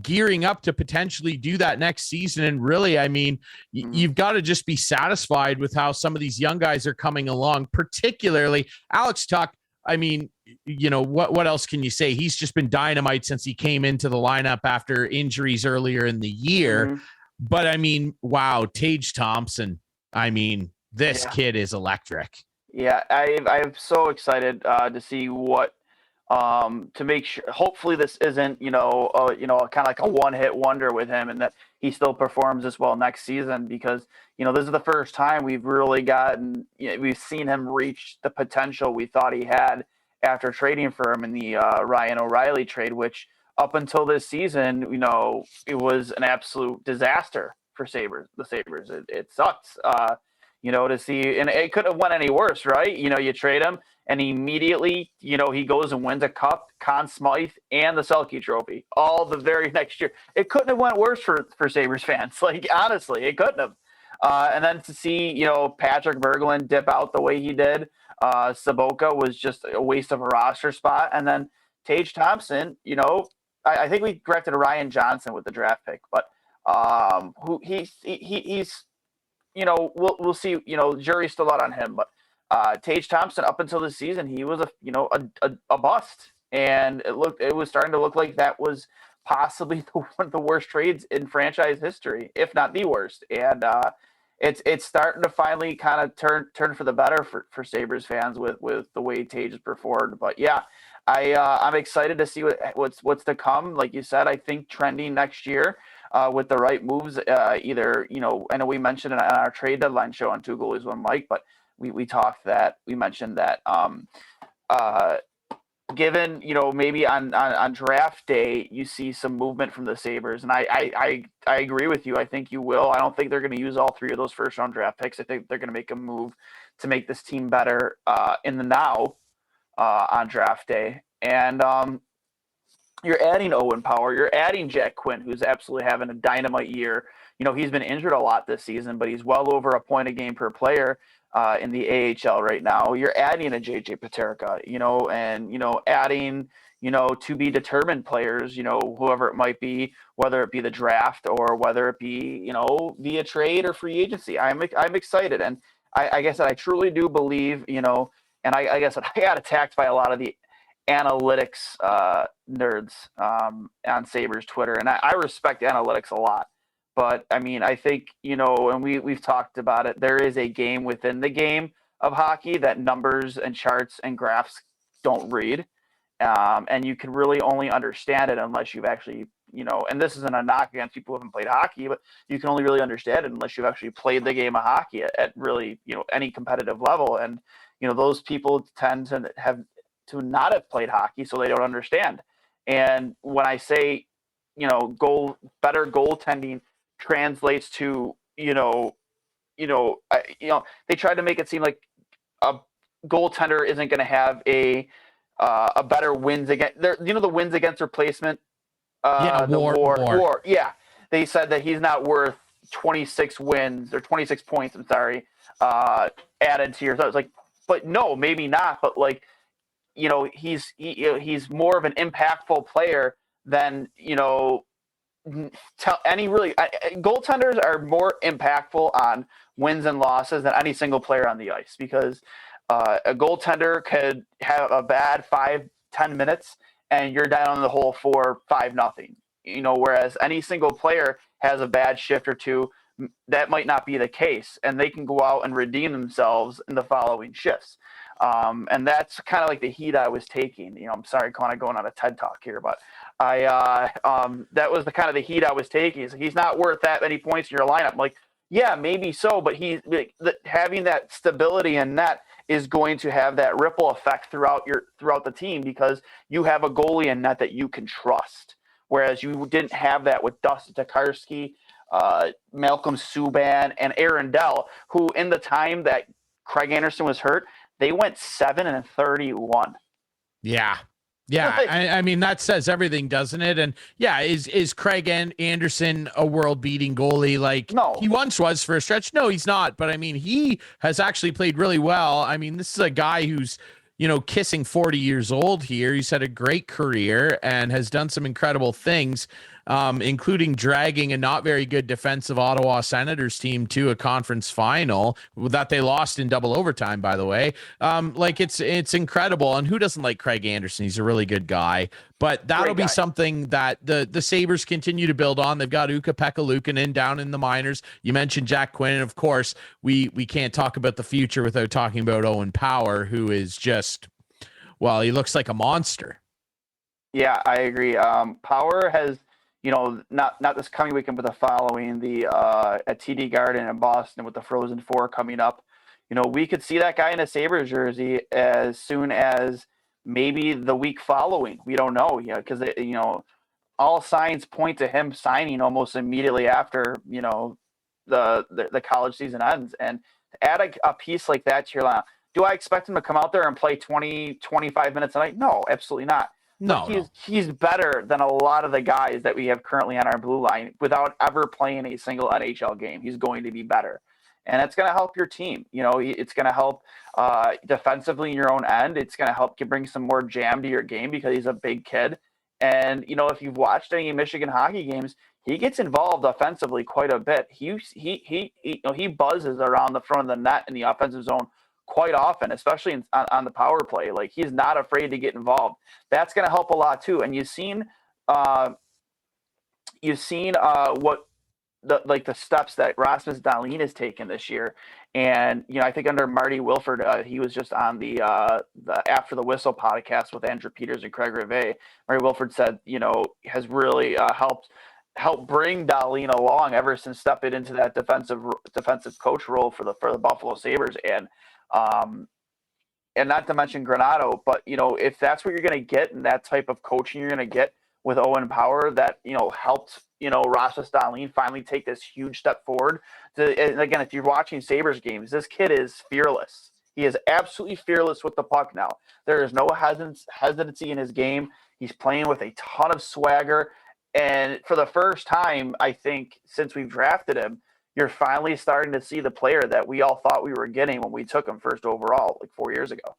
gearing up to potentially do that next season. And really, I mean, you've got to just be satisfied with how some of these young guys are coming along, particularly Alex Tuch. I mean, what else can you say? He's just been dynamite since he came into the lineup after injuries earlier in the year. Mm-hmm. But I mean, wow, Tage Thompson. I mean, this kid is electric. Yeah, I'm so excited to see what to make sure. Hopefully, this isn't kind of like a one-hit wonder with him, and that he still performs as well next season. Because this is the first time we've really we've seen him reach the potential we thought he had after trading for him in the Ryan O'Reilly trade, which up until this season, it was an absolute disaster for the Sabres. It sucks, to see, and it couldn't have went any worse, right? You trade him, and immediately, he goes and wins a cup, Conn Smythe, and the Selke Trophy, all the very next year. It couldn't have went worse for Sabres fans. Like, honestly, it couldn't have. And then to see, Patrick Berglund dip out the way he did, Saboka was just a waste of a roster spot. And then Tage Thompson, I think we corrected Ryan Johnson with the draft pick, but he's we'll see. Jury's still out on him, but Tage Thompson up until this season, he was a bust, and it was starting to look like that was possibly one of the worst trades in franchise history, if not the worst. And it's starting to finally kind of turn for the better for Sabres fans with the way Tage has performed. But yeah. I'm excited to see what's to come. Like you said, I think trending next year with the right moves. Either I know we mentioned it on our trade deadline show on Two Goalies One Mike, but we mentioned that given maybe on draft day you see some movement from the Sabres, and I agree with you. I think you will. I don't think they're going to use all three of those first round draft picks. I think they're going to make a move to make this team better in the now. On draft day. And You're adding Owen Power. You're adding Jack Quinn, who's absolutely having a dynamite year. He's been injured a lot this season, but he's well over a point a game per player in the AHL right now. You're adding a JJ Paterka, and adding to be determined players, whoever it might be, whether it be the draft or whether it be via trade or free agency. I'm excited, and I guess I truly do believe, and I guess I got attacked by a lot of the analytics nerds on Sabres Twitter, and I respect analytics a lot. But I mean, I think and we've talked about it. There is a game within the game of hockey that numbers and charts and graphs don't read, and you can really only understand it unless you've actually And this isn't a knock against people who haven't played hockey, but you can only really understand it unless you've actually played the game of hockey at really any competitive level. And those people tend to not have played hockey, so they don't understand. And when I say, better goaltending translates to, they tried to make it seem like a goaltender isn't going to have a better wins against the wins against replacement. WAR. Yeah, they said that he's not worth 26 wins or 26 points. I'm sorry, added to your. So it's like, but no, maybe not. But like, he's more of an impactful player than goaltenders are more impactful on wins and losses than any single player on the ice, because a goaltender could have a bad 5-10 minutes and you're down the hole for 5-0. Whereas any single player has a bad shift or two, that might not be the case, and they can go out and redeem themselves in the following shifts. And that's kind of like the heat I was taking. I'm sorry, kind of going on a TED talk here, but that was the kind of the heat I was taking. He's not worth that many points in your lineup. I'm like, yeah, maybe so, but having that stability in net is going to have that ripple effect throughout the team, because you have a goalie in net that you can trust. Whereas you didn't have that with Dustin Tokarski, Malcolm Subban, and Aaron Dell, who in the time that Craig Anderson was hurt, they went 7-31. Yeah. I mean, that says everything, doesn't it? And yeah, is Craig Anderson a world-beating goalie? Like, no, he once was for a stretch. No, he's not. But I mean, he has actually played really well. I mean, this is a guy who's, kissing 40 years old here. He's had a great career and has done some incredible things, including dragging a not very good defensive Ottawa Senators team to a conference final that they lost in double overtime, by the way. It's incredible. And who doesn't like Craig Anderson? He's a really good guy. But that'll be something that the Sabres continue to build on. They've got Ukko-Pekka Luukkonen down in the minors. You mentioned Jack Quinn. And of course, we can't talk about the future without talking about Owen Power, who is just, well, he looks like a monster. Yeah, I agree. Power has, not this coming weekend, but the following, at TD Garden in Boston with the Frozen Four coming up. We could see that guy in a Sabres jersey as soon as maybe the week following. We don't know yet, because all signs point to him signing almost immediately after the college season ends. And to add a piece like that to your lineup, do I expect him to come out there and play 20-25 minutes a night? No, absolutely not. No, he's better than a lot of the guys that we have currently on our blue line without ever playing a single NHL game. He's going to be better. And it's going to help your team. It's going to help defensively in your own end. It's going to help you bring some more jam to your game, because he's a big kid. And, if you've watched any Michigan hockey games, he gets involved offensively quite a bit. He buzzes around the front of the net in the offensive zone quite often, especially on the power play. Like, he's not afraid to get involved. That's going to help a lot too. And you've seen what the steps that Rasmus Dahlin has taken this year. And, I think under Marty Wilford, he was just on the After the Whistle podcast with Andrew Peters and Craig Rivet. Marty Wilford said, has really helped bring Dahlin along ever since stepping into that defensive coach role for the Buffalo Sabres. And not to mention Granato, but, if that's what you're going to get and that type of coaching you're going to get with Owen Power, that, helped, Rasmus Dahlin finally take this huge step forward. And again, if you're watching Sabres games, this kid is fearless. He is absolutely fearless with the puck now. There is no hesitancy in his game. He's playing with a ton of swagger. And for the first time, I think, since we've drafted him, you're finally starting to see the player that we all thought we were getting when we took him first overall, like 4 years ago.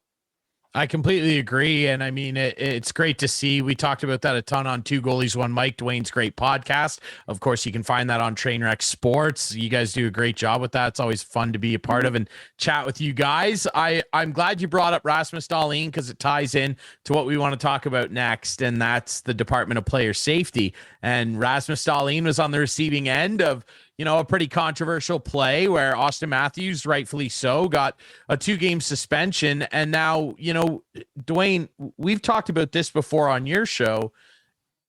I completely agree. And I mean, it's great to see. We talked about that a ton on Two Goalies, One Mike, Duane's great podcast. Of course, you can find that on Trainwreck Sports. You guys do a great job with that. It's always fun to be a part of and chat with you guys. I'm glad you brought up Rasmus Dahlin because it ties in to what we want to talk about next, and that's the Department of Player Safety. And Rasmus Dahlin was on the receiving end of, a pretty controversial play where Austin Matthews, rightfully so, got a 2-game suspension. And now, Duane, we've talked about this before on your show.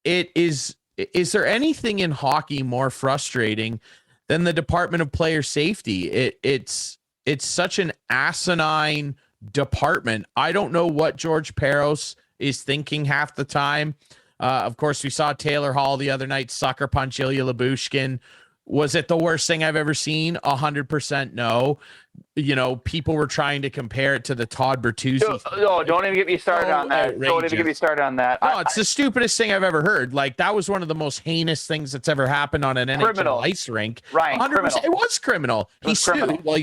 Is there anything in hockey more frustrating than the Department of Player Safety? It's such an asinine department. I don't know what George Peros is thinking half the time. Of course, we saw Taylor Hall the other night sucker punch Ilya Lyubushkin. Was it the worst thing I've ever seen? 100% no. People were trying to compare it to the Todd Bertuzzi. No, don't even get me started on that. Outrageous. Don't even get me started on that. No, it's the stupidest thing I've ever heard. Like, that was one of the most heinous things that's ever happened on an NHL ice rink. Right. 100%. Criminal. It was criminal. It was criminal. Well,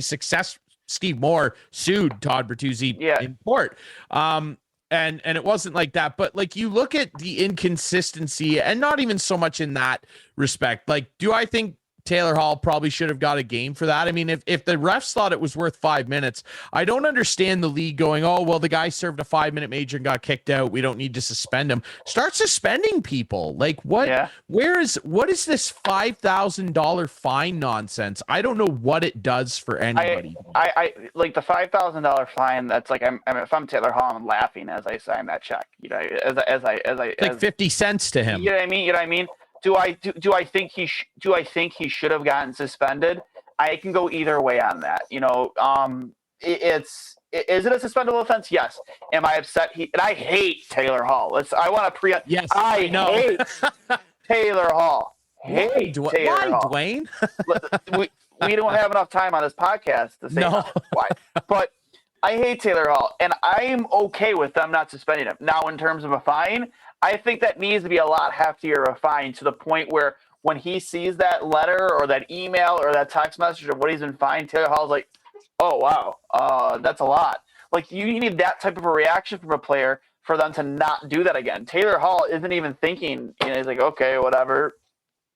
Steve Moore sued Todd Bertuzzi in court. And it wasn't like that, but like, you look at the inconsistency, and not even so much in that respect. Like, do I think Taylor Hall probably should have got a game for that? I mean, if the refs thought it was worth 5 minutes, I don't understand the league going, oh, well, the guy served a 5-minute major and got kicked out. We don't need to suspend him. Start suspending people. Like, what? Yeah. What is this $5,000 fine nonsense? I don't know what it does for anybody. I like the $5,000 fine. That's like, if I'm Taylor Hall, I'm laughing as I sign that check. Like 50 cents to him. You know what I mean? Do I think he should have gotten suspended? I can go either way on that. Is it a suspendable offense? Yes. Am I upset? And I hate Taylor Hall. Yes, I know. hate Taylor Hall. Hate Taylor Hall. Duane? we don't have enough time on this podcast to say why. But I hate Taylor Hall, and I'm okay with them not suspending him. Now, in terms of a fine, I think that needs to be a lot heftier of a fine, to the point where when he sees that letter or that email or that text message of what he's been fined, Taylor Hall's like, oh, wow, that's a lot. Like, you need that type of a reaction from a player for them to not do that again. Taylor Hall isn't even thinking, he's like, okay, whatever.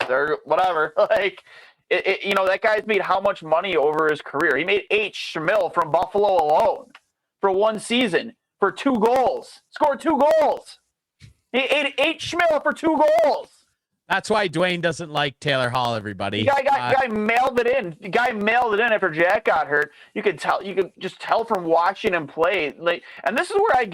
Like, that guy's made how much money over his career? He made $8 million from Buffalo alone for one season for 2 goals. Scored 2 goals. He ate $8 million for 2 goals. That's why Duane doesn't like Taylor Hall, everybody. The guy mailed it in. The guy mailed it in after Jack got hurt. You could just tell from watching him play. Like, and this is where I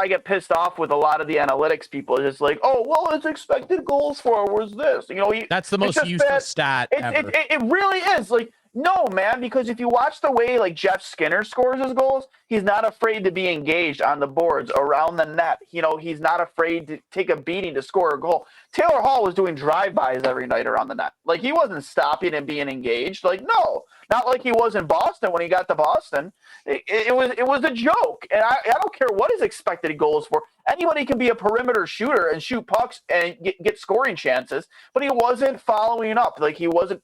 get pissed off with a lot of the analytics people. It's just like, oh, well, his expected goals for was this. That's the most useless stat ever. It really is. Like, no, man, because if you watch the way like Jeff Skinner scores his goals, he's not afraid to be engaged on the boards around the net. He's not afraid to take a beating to score a goal. Taylor Hall was doing drive-bys every night around the net. Like, he wasn't stopping and being engaged. Like, no, not like he was in Boston when he got to Boston. It was a joke. And I don't care what his expected goals for. Anybody can be a perimeter shooter and shoot pucks and get scoring chances, but he wasn't following up. Like, he wasn't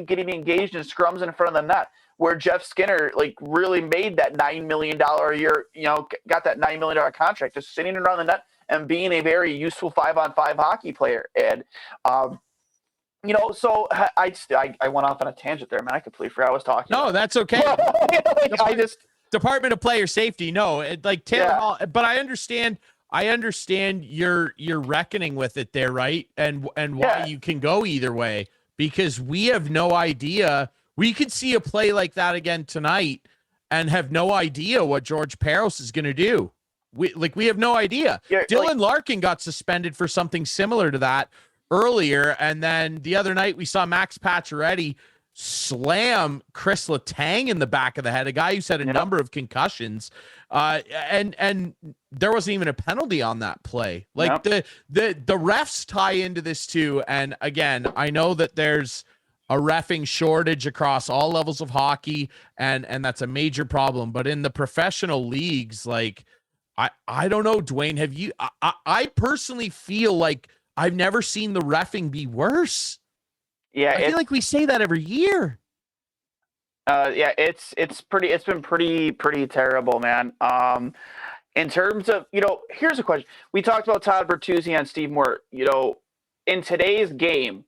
getting engaged in scrums in front of the net, where Jeff Skinner really made that $9 million a year, got that $9 million contract, just sitting around the net and being a very useful 5-on-5 hockey player. And, so I went off on a tangent there, man. I completely forgot I was talking about. That's okay. Department of Player Safety. No, Taylor Hall, but I understand you're reckoning with it there, right? And why you can go either way, because we have no idea. We could see a play like that again tonight and have no idea what George Peros is going to do. We have no idea. Dylan Larkin got suspended for something similar to that earlier, and then the other night we saw Max Pacioretty slam Chris Letang in the back of the head, a guy who's had a number of concussions, and there wasn't even a penalty on that play. The refs tie into this too. And again, I know that there's a reffing shortage across all levels of hockey, and that's a major problem. But in the professional leagues, like I don't know, Duane, have you? I personally feel like I've never seen the reffing be worse. Yeah, I feel like we say that every year. Yeah, it's been pretty terrible, man. In terms of, here's a question. We talked about Todd Bertuzzi and Steve Moore, in today's game,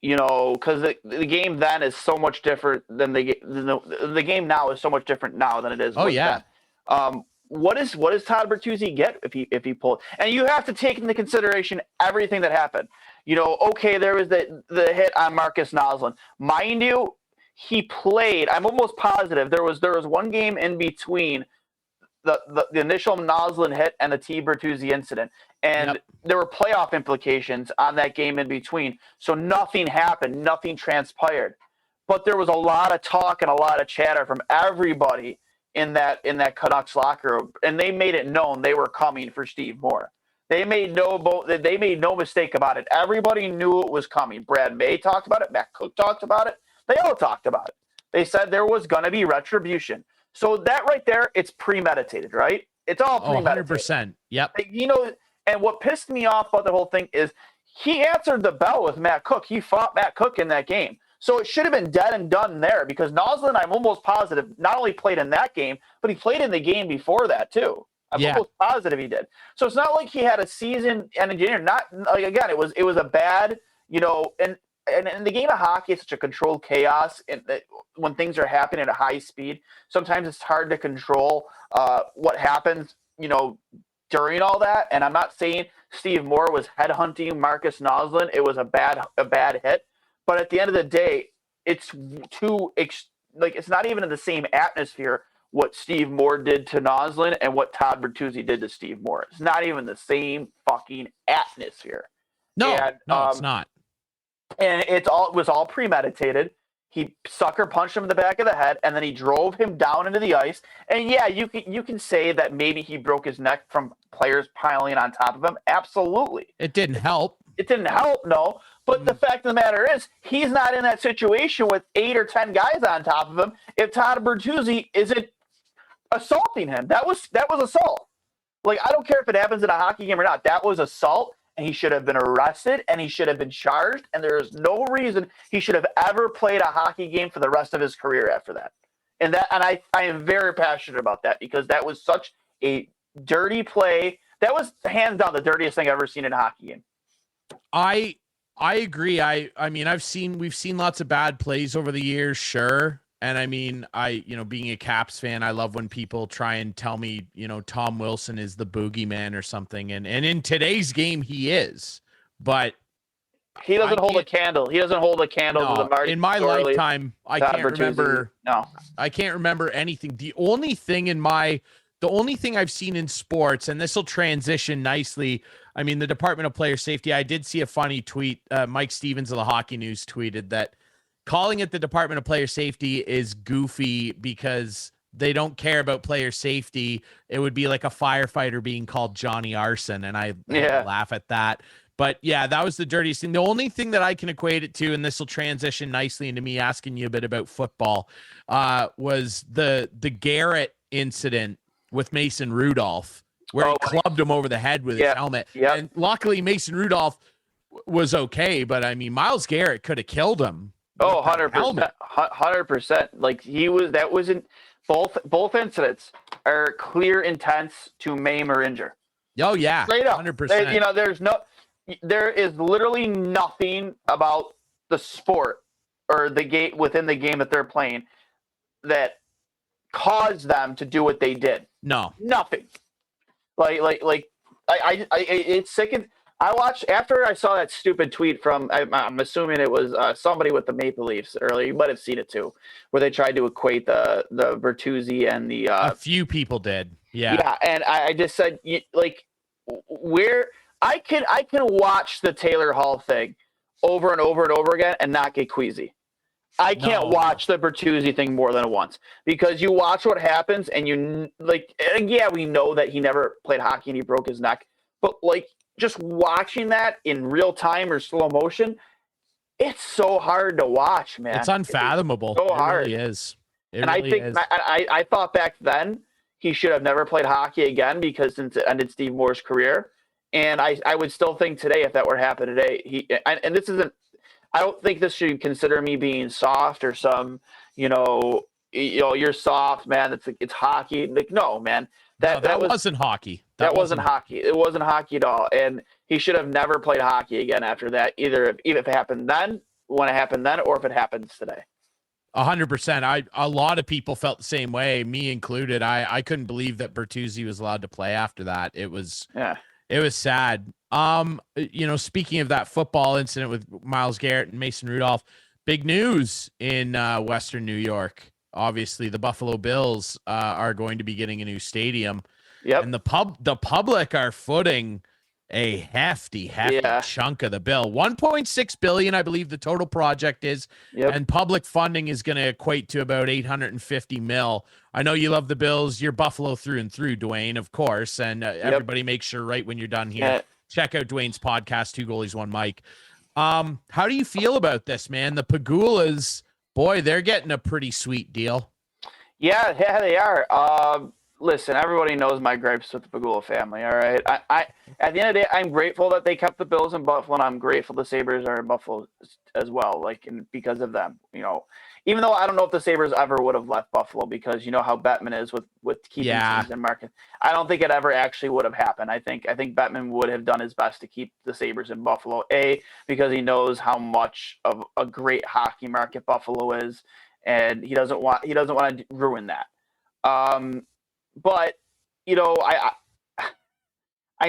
because the game then is so much different than the game now is so much different now than it is. Oh yeah. Then. What does Todd Bertuzzi get if he pulled? And you have to take into consideration everything that happened. Okay, there was the hit on Marcus Noslin. Mind you, he played. I'm almost positive there was one game in between the initial Noslin hit and the T. Bertuzzi incident, and there were playoff implications on that game in between. So nothing happened, nothing transpired, but there was a lot of talk and a lot of chatter from everybody in that Canucks locker room, and they made it known they were coming for Steve Moore. They made no mistake about it. Everybody knew it was coming. Brad May talked about it. Matt Cook talked about it. They all talked about it. They said there was going to be retribution. So that right there, it's premeditated, right? It's all premeditated. 100%. Yep. And what pissed me off about the whole thing is he answered the bell with Matt Cook. He fought Matt Cook in that game. So it should have been dead and done there because Noslin, I'm almost positive, not only played in that game, but he played in the game before that too. I'm almost positive he did. So it's not like he had a season and engineer. Not like, again, it was a bad, and in the game of hockey, it's such a controlled chaos. And when things are happening at a high speed, sometimes it's hard to control what happens, during all that. And I'm not saying Steve Moore was headhunting Marcus Noslin. It was a bad hit. But at the end of the day, it's it's not even in the same atmosphere what Steve Moore did to Noslin and what Todd Bertuzzi did to Steve Moore. It's not even the same fucking atmosphere. No, it's not. And it was all premeditated. He sucker punched him in the back of the head, and then he drove him down into the ice. And yeah, you can say that maybe he broke his neck from players piling on top of him. Absolutely. It didn't help. It didn't help, no. But the fact of the matter is, he's not in that situation with 8 or 10 guys on top of him if Todd Bertuzzi isn't assaulting him. That was assault. Like, I don't care if it happens in a hockey game or not. That was assault, and he should have been arrested, and he should have been charged, and there is no reason he should have ever played a hockey game for the rest of his career after that. And I am very passionate about that because that was such a dirty play. That was hands down the dirtiest thing I've ever seen in a hockey game. I agree. I mean, we've seen lots of bad plays over the years, sure. And I mean, being a Caps fan, I love when people try and tell me, Tom Wilson is the boogeyman or something. And in today's game, he is. But he doesn't hold a candle. He doesn't hold a candle to the Marty. In my lifetime, I can't remember. No, I can't remember anything. The only thing I've seen in sports, and this will transition nicely. I mean, the Department of Player Safety, I did see a funny tweet. Mike Stevens of the Hockey News tweeted that calling it the Department of Player Safety is goofy because they don't care about player safety. It would be like a firefighter being called Johnny Arson, and I laugh at that. But yeah, that was the dirtiest thing. The only thing that I can equate it to, and this will transition nicely into me asking you a bit about football, was the Garrett incident with Mason Rudolph, where he clubbed him over the head with his helmet. Yep. And luckily Mason Rudolph was okay, but I mean, Myles Garrett could have killed him. Oh, 100%. 100%. Like that wasn't both incidents are clear intents to maim or injure. Oh yeah. Straight up. 100%. There is literally nothing about the sport or the game within the game that they're playing that caused them to do what they did. No. Nothing. It's sickened. I watched after I saw that stupid tweet from I'm assuming it was somebody with the Maple Leafs earlier. You might have seen it too, where they tried to equate the Bertuzzi and the a few people did. Yeah. Yeah, and I just said where I can watch the Taylor Hall thing over and over and over again and not get queasy. I can't watch the Bertuzzi thing more than once because you watch what happens and we know that he never played hockey and he broke his neck, but just watching that in real time or slow motion, It's so hard to watch, man. It's unfathomable. So it hard. really is. It And really I think is. I thought back then he should have never played hockey again because since it ended Steve Moore's career. And I would still think today, if that were to happen today, and this isn't, I don't think this should consider me being soft or some, you're soft, man. It's hockey. Like, no, man, that wasn't hockey. That wasn't hockey. It wasn't hockey at all. And he should have never played hockey again after that, even if it happened then, when it happened then, or if it happens today. 100%. A lot of people felt the same way, me included. I couldn't believe that Bertuzzi was allowed to play after that. It was sad. Speaking of that football incident with Myles Garrett and Mason Rudolph, big news in Western New York. Obviously, the Buffalo Bills are going to be getting a new stadium. Yep. And the public are footing a hefty chunk of the bill. $1.6 billion, I believe the total project is. Yep. And public funding is going to equate to about $850 million. I know you love the Bills. You're Buffalo through and through, Duane, of course. And everybody make sure right when you're done here, check out Duane's podcast, Two Goalies, One Mic. How do you feel about this, man? The Pagulas, boy, they're getting a pretty sweet deal. Yeah, they are. Listen, everybody knows my gripes with the Pagula family, all right? I at the end of the day, I'm grateful that they kept the Bills in Buffalo, and I'm grateful the Sabres are in Buffalo as well, because of them. Even though I don't know if the Sabres ever would have left Buffalo, because you know how Bettman is with keeping teams in market. I don't think it ever actually would have happened. I think Bettman would have done his best to keep the Sabres in Buffalo, because he knows how much of a great hockey market Buffalo is, and he doesn't want to ruin that. But I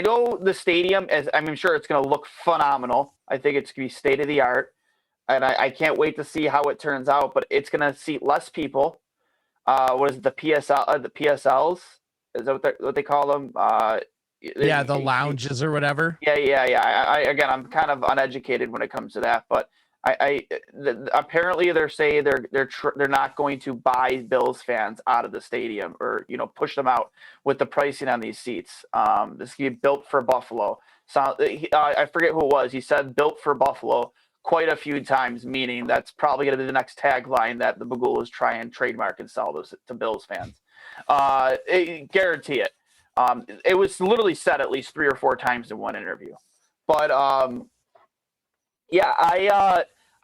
know the stadium, as I'm sure it's going to look phenomenal. I think it's going to be state of the art, and I can't wait to see how it turns out. But it's going to seat less people. What is it, the PSLs? Is that what they call them? The lounges or whatever. Yeah. I'm kind of uneducated when it comes to that, but apparently they're saying they're not going to buy Bills fans out of the stadium, or push them out with the pricing on these seats. This is be built for Buffalo. So I forget who it was. He said "built for Buffalo" quite a few times, meaning that's probably going to be the next tagline that the Pagulas try and trademark and sell those to Bills fans. Guarantee it. It was literally said at least 3 or 4 times in one interview. But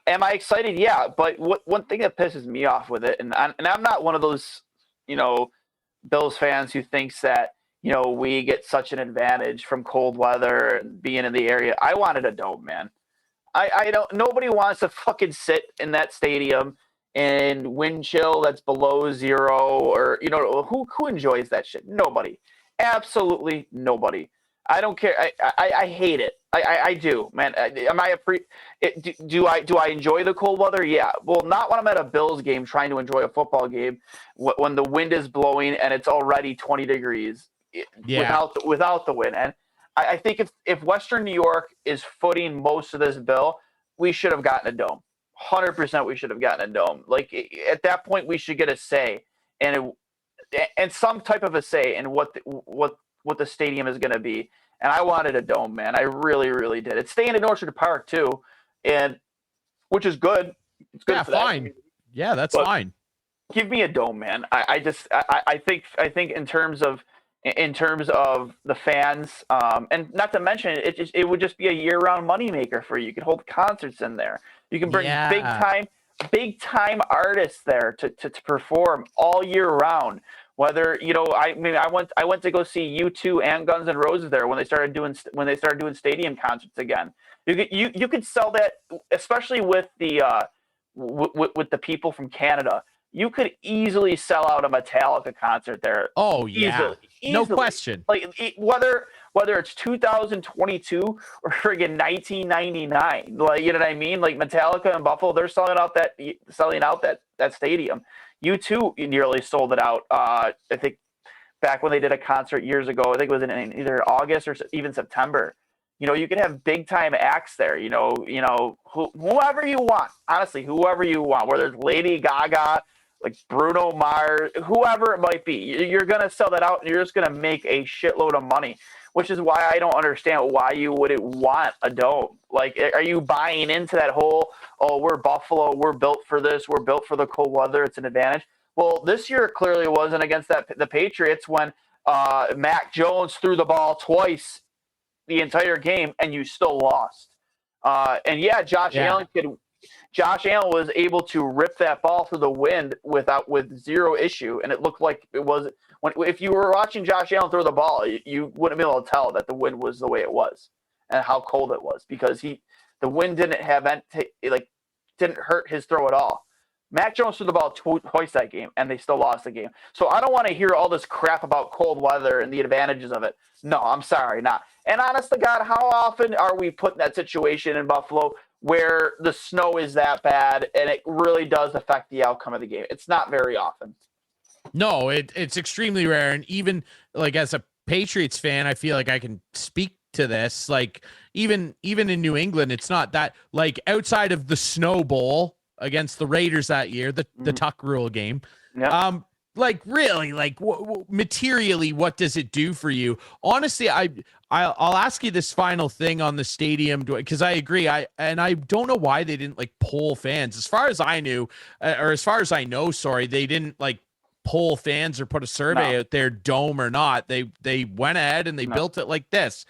am I excited? Yeah, but one thing that pisses me off with it, and I'm not one of those, Bills fans who thinks that, we get such an advantage from cold weather and being in the area. I wanted a dome, man. Nobody wants to fucking sit in that stadium in wind chill that's below 0, or, who enjoys that shit? Nobody. Absolutely nobody. I don't care. I hate it. I do, man. Do I enjoy the cold weather? Yeah. Well, not when I'm at a Bills game trying to enjoy a football game when the wind is blowing and it's already 20 degrees without the wind. And I think if Western New York is footing most of this bill, we should have gotten a dome. 100% we should have gotten a dome. Like, at that point, we should get a say and some type of a say in what the stadium is going to be. And I wanted a dome, man. I really, really did. It's staying in Orchard Park too, which is good. It's good. Yeah, for fine. That. Yeah, that's fine. Give me a dome, man. I think in terms of the fans, and not to mention it would just be a year-round moneymaker for you. You could hold concerts in there. You can bring big time artists there to perform all year round. Whether I went to go see U2 and Guns N' Roses there when they started doing stadium concerts again. You could sell that, especially with the with the people from Canada. You could easily sell out a Metallica concert there. Oh yeah, easily. No question. Like whether it's 2022 or friggin' 1999, like, you know what I mean? Like, Metallica in Buffalo, they're selling out that stadium. U2 nearly sold it out. I think back when they did a concert years ago. I think it was in either August or even September. You could have big time acts there. Whoever you want. Honestly, whoever you want. Whether it's Lady Gaga, like Bruno Mars, whoever it might be, you're gonna sell that out, and you're just gonna make a shitload of money. which is why I don't understand why you wouldn't want a dome. Like, are you buying into that whole, oh, we're Buffalo, we're built for this, we're built for the cold weather, it's an advantage? Well, this year clearly wasn't against the Patriots when Mac Jones threw the ball twice the entire game and you still lost. And yeah, Josh Allen was able to rip that ball through the wind with zero issue, and it looked like it was if you were watching Josh Allen throw the ball, you wouldn't be able to tell that the wind was the way it was and how cold it was, because the wind didn't hurt his throw at all. Mac Jones threw the ball twice that game, and they still lost the game. So I don't want to hear all this crap about cold weather and the advantages of it. No, I'm sorry, not. And honest to God, how often are we put in that situation in Buffalo where the snow is that bad and it really does affect the outcome of the game? It's not very often. No, it's extremely rare. And even like as a Patriots fan, I feel like I can speak to this. Like even in New England, it's not that, like, outside of the Snow Bowl against the Raiders that year, the Tuck Rule game. Yeah. Like really, like materially, what does it do for you? Honestly, I'll ask you this final thing on the stadium, because I agree. I don't know why they didn't like poll fans. As far as I knew, or as far as I know, sorry, they didn't like poll fans or put a survey out there, dome or not. They went ahead and they built it like this.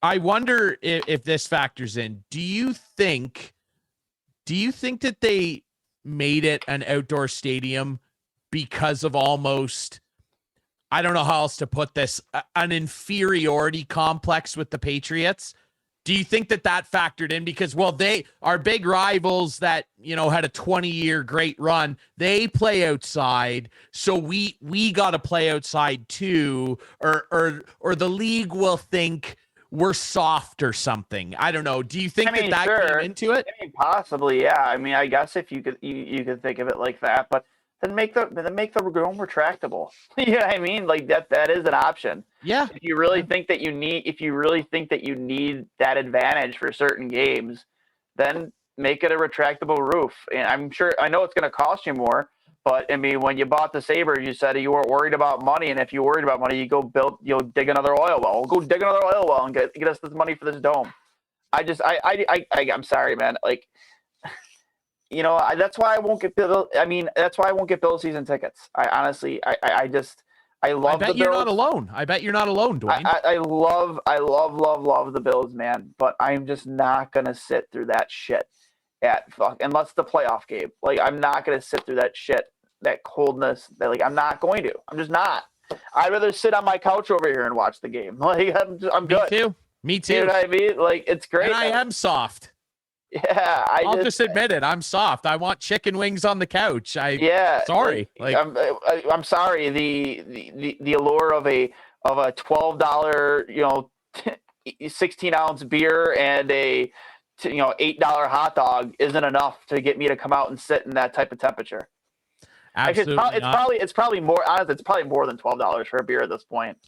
I wonder if this factors in. Do you think that they made it an outdoor stadium because of almost, I don't know how else to put this, an inferiority complex with the Patriots? Do you think that factored in? Because, well, they are big rivals that, had a 20-year great run. They play outside, so we got to play outside too, or the league will think we're soft or something. I don't know. Do you think that came into it? I mean, possibly, yeah. I mean, I guess if you could think of it like that, but then make the dome retractable. You know what I mean? Like that is an option. Yeah. If you really think that you need that advantage for certain games, then make it a retractable roof. And I know it's going to cost you more, but I mean, when you bought the Sabres, you said you weren't worried about money, and if you're worried about money, you'll dig another oil well. Go dig another oil well and get us this money for this dome. I'm sorry, man. Like, that's why I won't get Bill. I mean, that's why I won't get Bill season tickets. I honestly, I love the Bills. You're not alone. I bet you're not alone, Duane. I love the Bills, man. But I'm just not gonna sit through that shit unless the playoff game. Like, I'm not gonna sit through that shit, that coldness. I'm not going to. I'm just not. I'd rather sit on my couch over here and watch the game. Like, I'm good. Me too. You know what I mean? Like, it's great. And I am soft. Yeah, I'll just admit it. I'm soft. I want chicken wings on the couch. Sorry. I'm sorry. The allure of a $12, 16-ounce beer and a $8 hot dog isn't enough to get me to come out and sit in that type of temperature. Absolutely. It's probably more. Honestly, it's probably more than $12 for a beer at this point.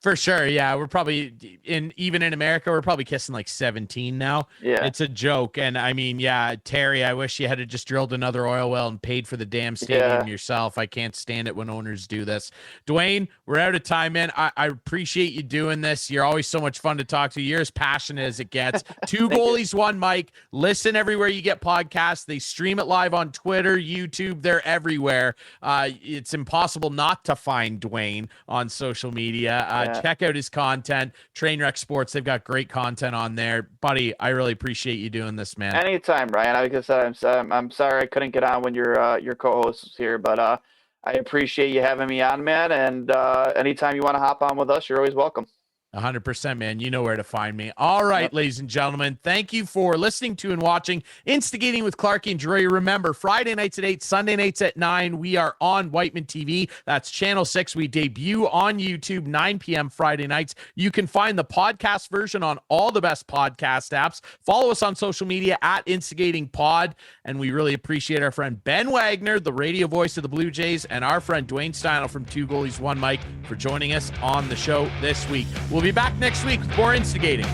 For sure. Yeah. We're probably even in America, we're probably kissing like 17 now. Yeah. It's a joke. And I mean, yeah, Terry, I wish you had just drilled another oil well and paid for the damn stadium yourself. I can't stand it when owners do this. Duane, we're out of time, man. I appreciate you doing this. You're always so much fun to talk to. You're as passionate as it gets. Two goalies, one mic. Listen everywhere you get podcasts. They stream it live on Twitter, YouTube. They're everywhere. It's impossible not to find Duane on social media. Check out his content, Trainwreck Sports. They've got great content on there. Buddy, I really appreciate you doing this, man. Anytime, Ryan. Like I said, I'm sorry I couldn't get on when your co-host was here, but I appreciate you having me on, man. And anytime you want to hop on with us, you're always welcome. 100%, man. You know where to find me. All right, ladies and gentlemen, thank you for listening to and watching Instigating with Clarky and Drury. Remember, Friday nights at 8, Sunday nights at 9, we are on Whiteman TV. That's Channel 6. We debut on YouTube, 9 p.m. Friday nights. You can find the podcast version on all the best podcast apps. Follow us on social media at Instigating Pod, and we really appreciate our friend Ben Wagner, the radio voice of the Blue Jays, and our friend Duane Steinel from Two Goalies, One Mic for joining us on the show this week. We'll be back next week for Instigating.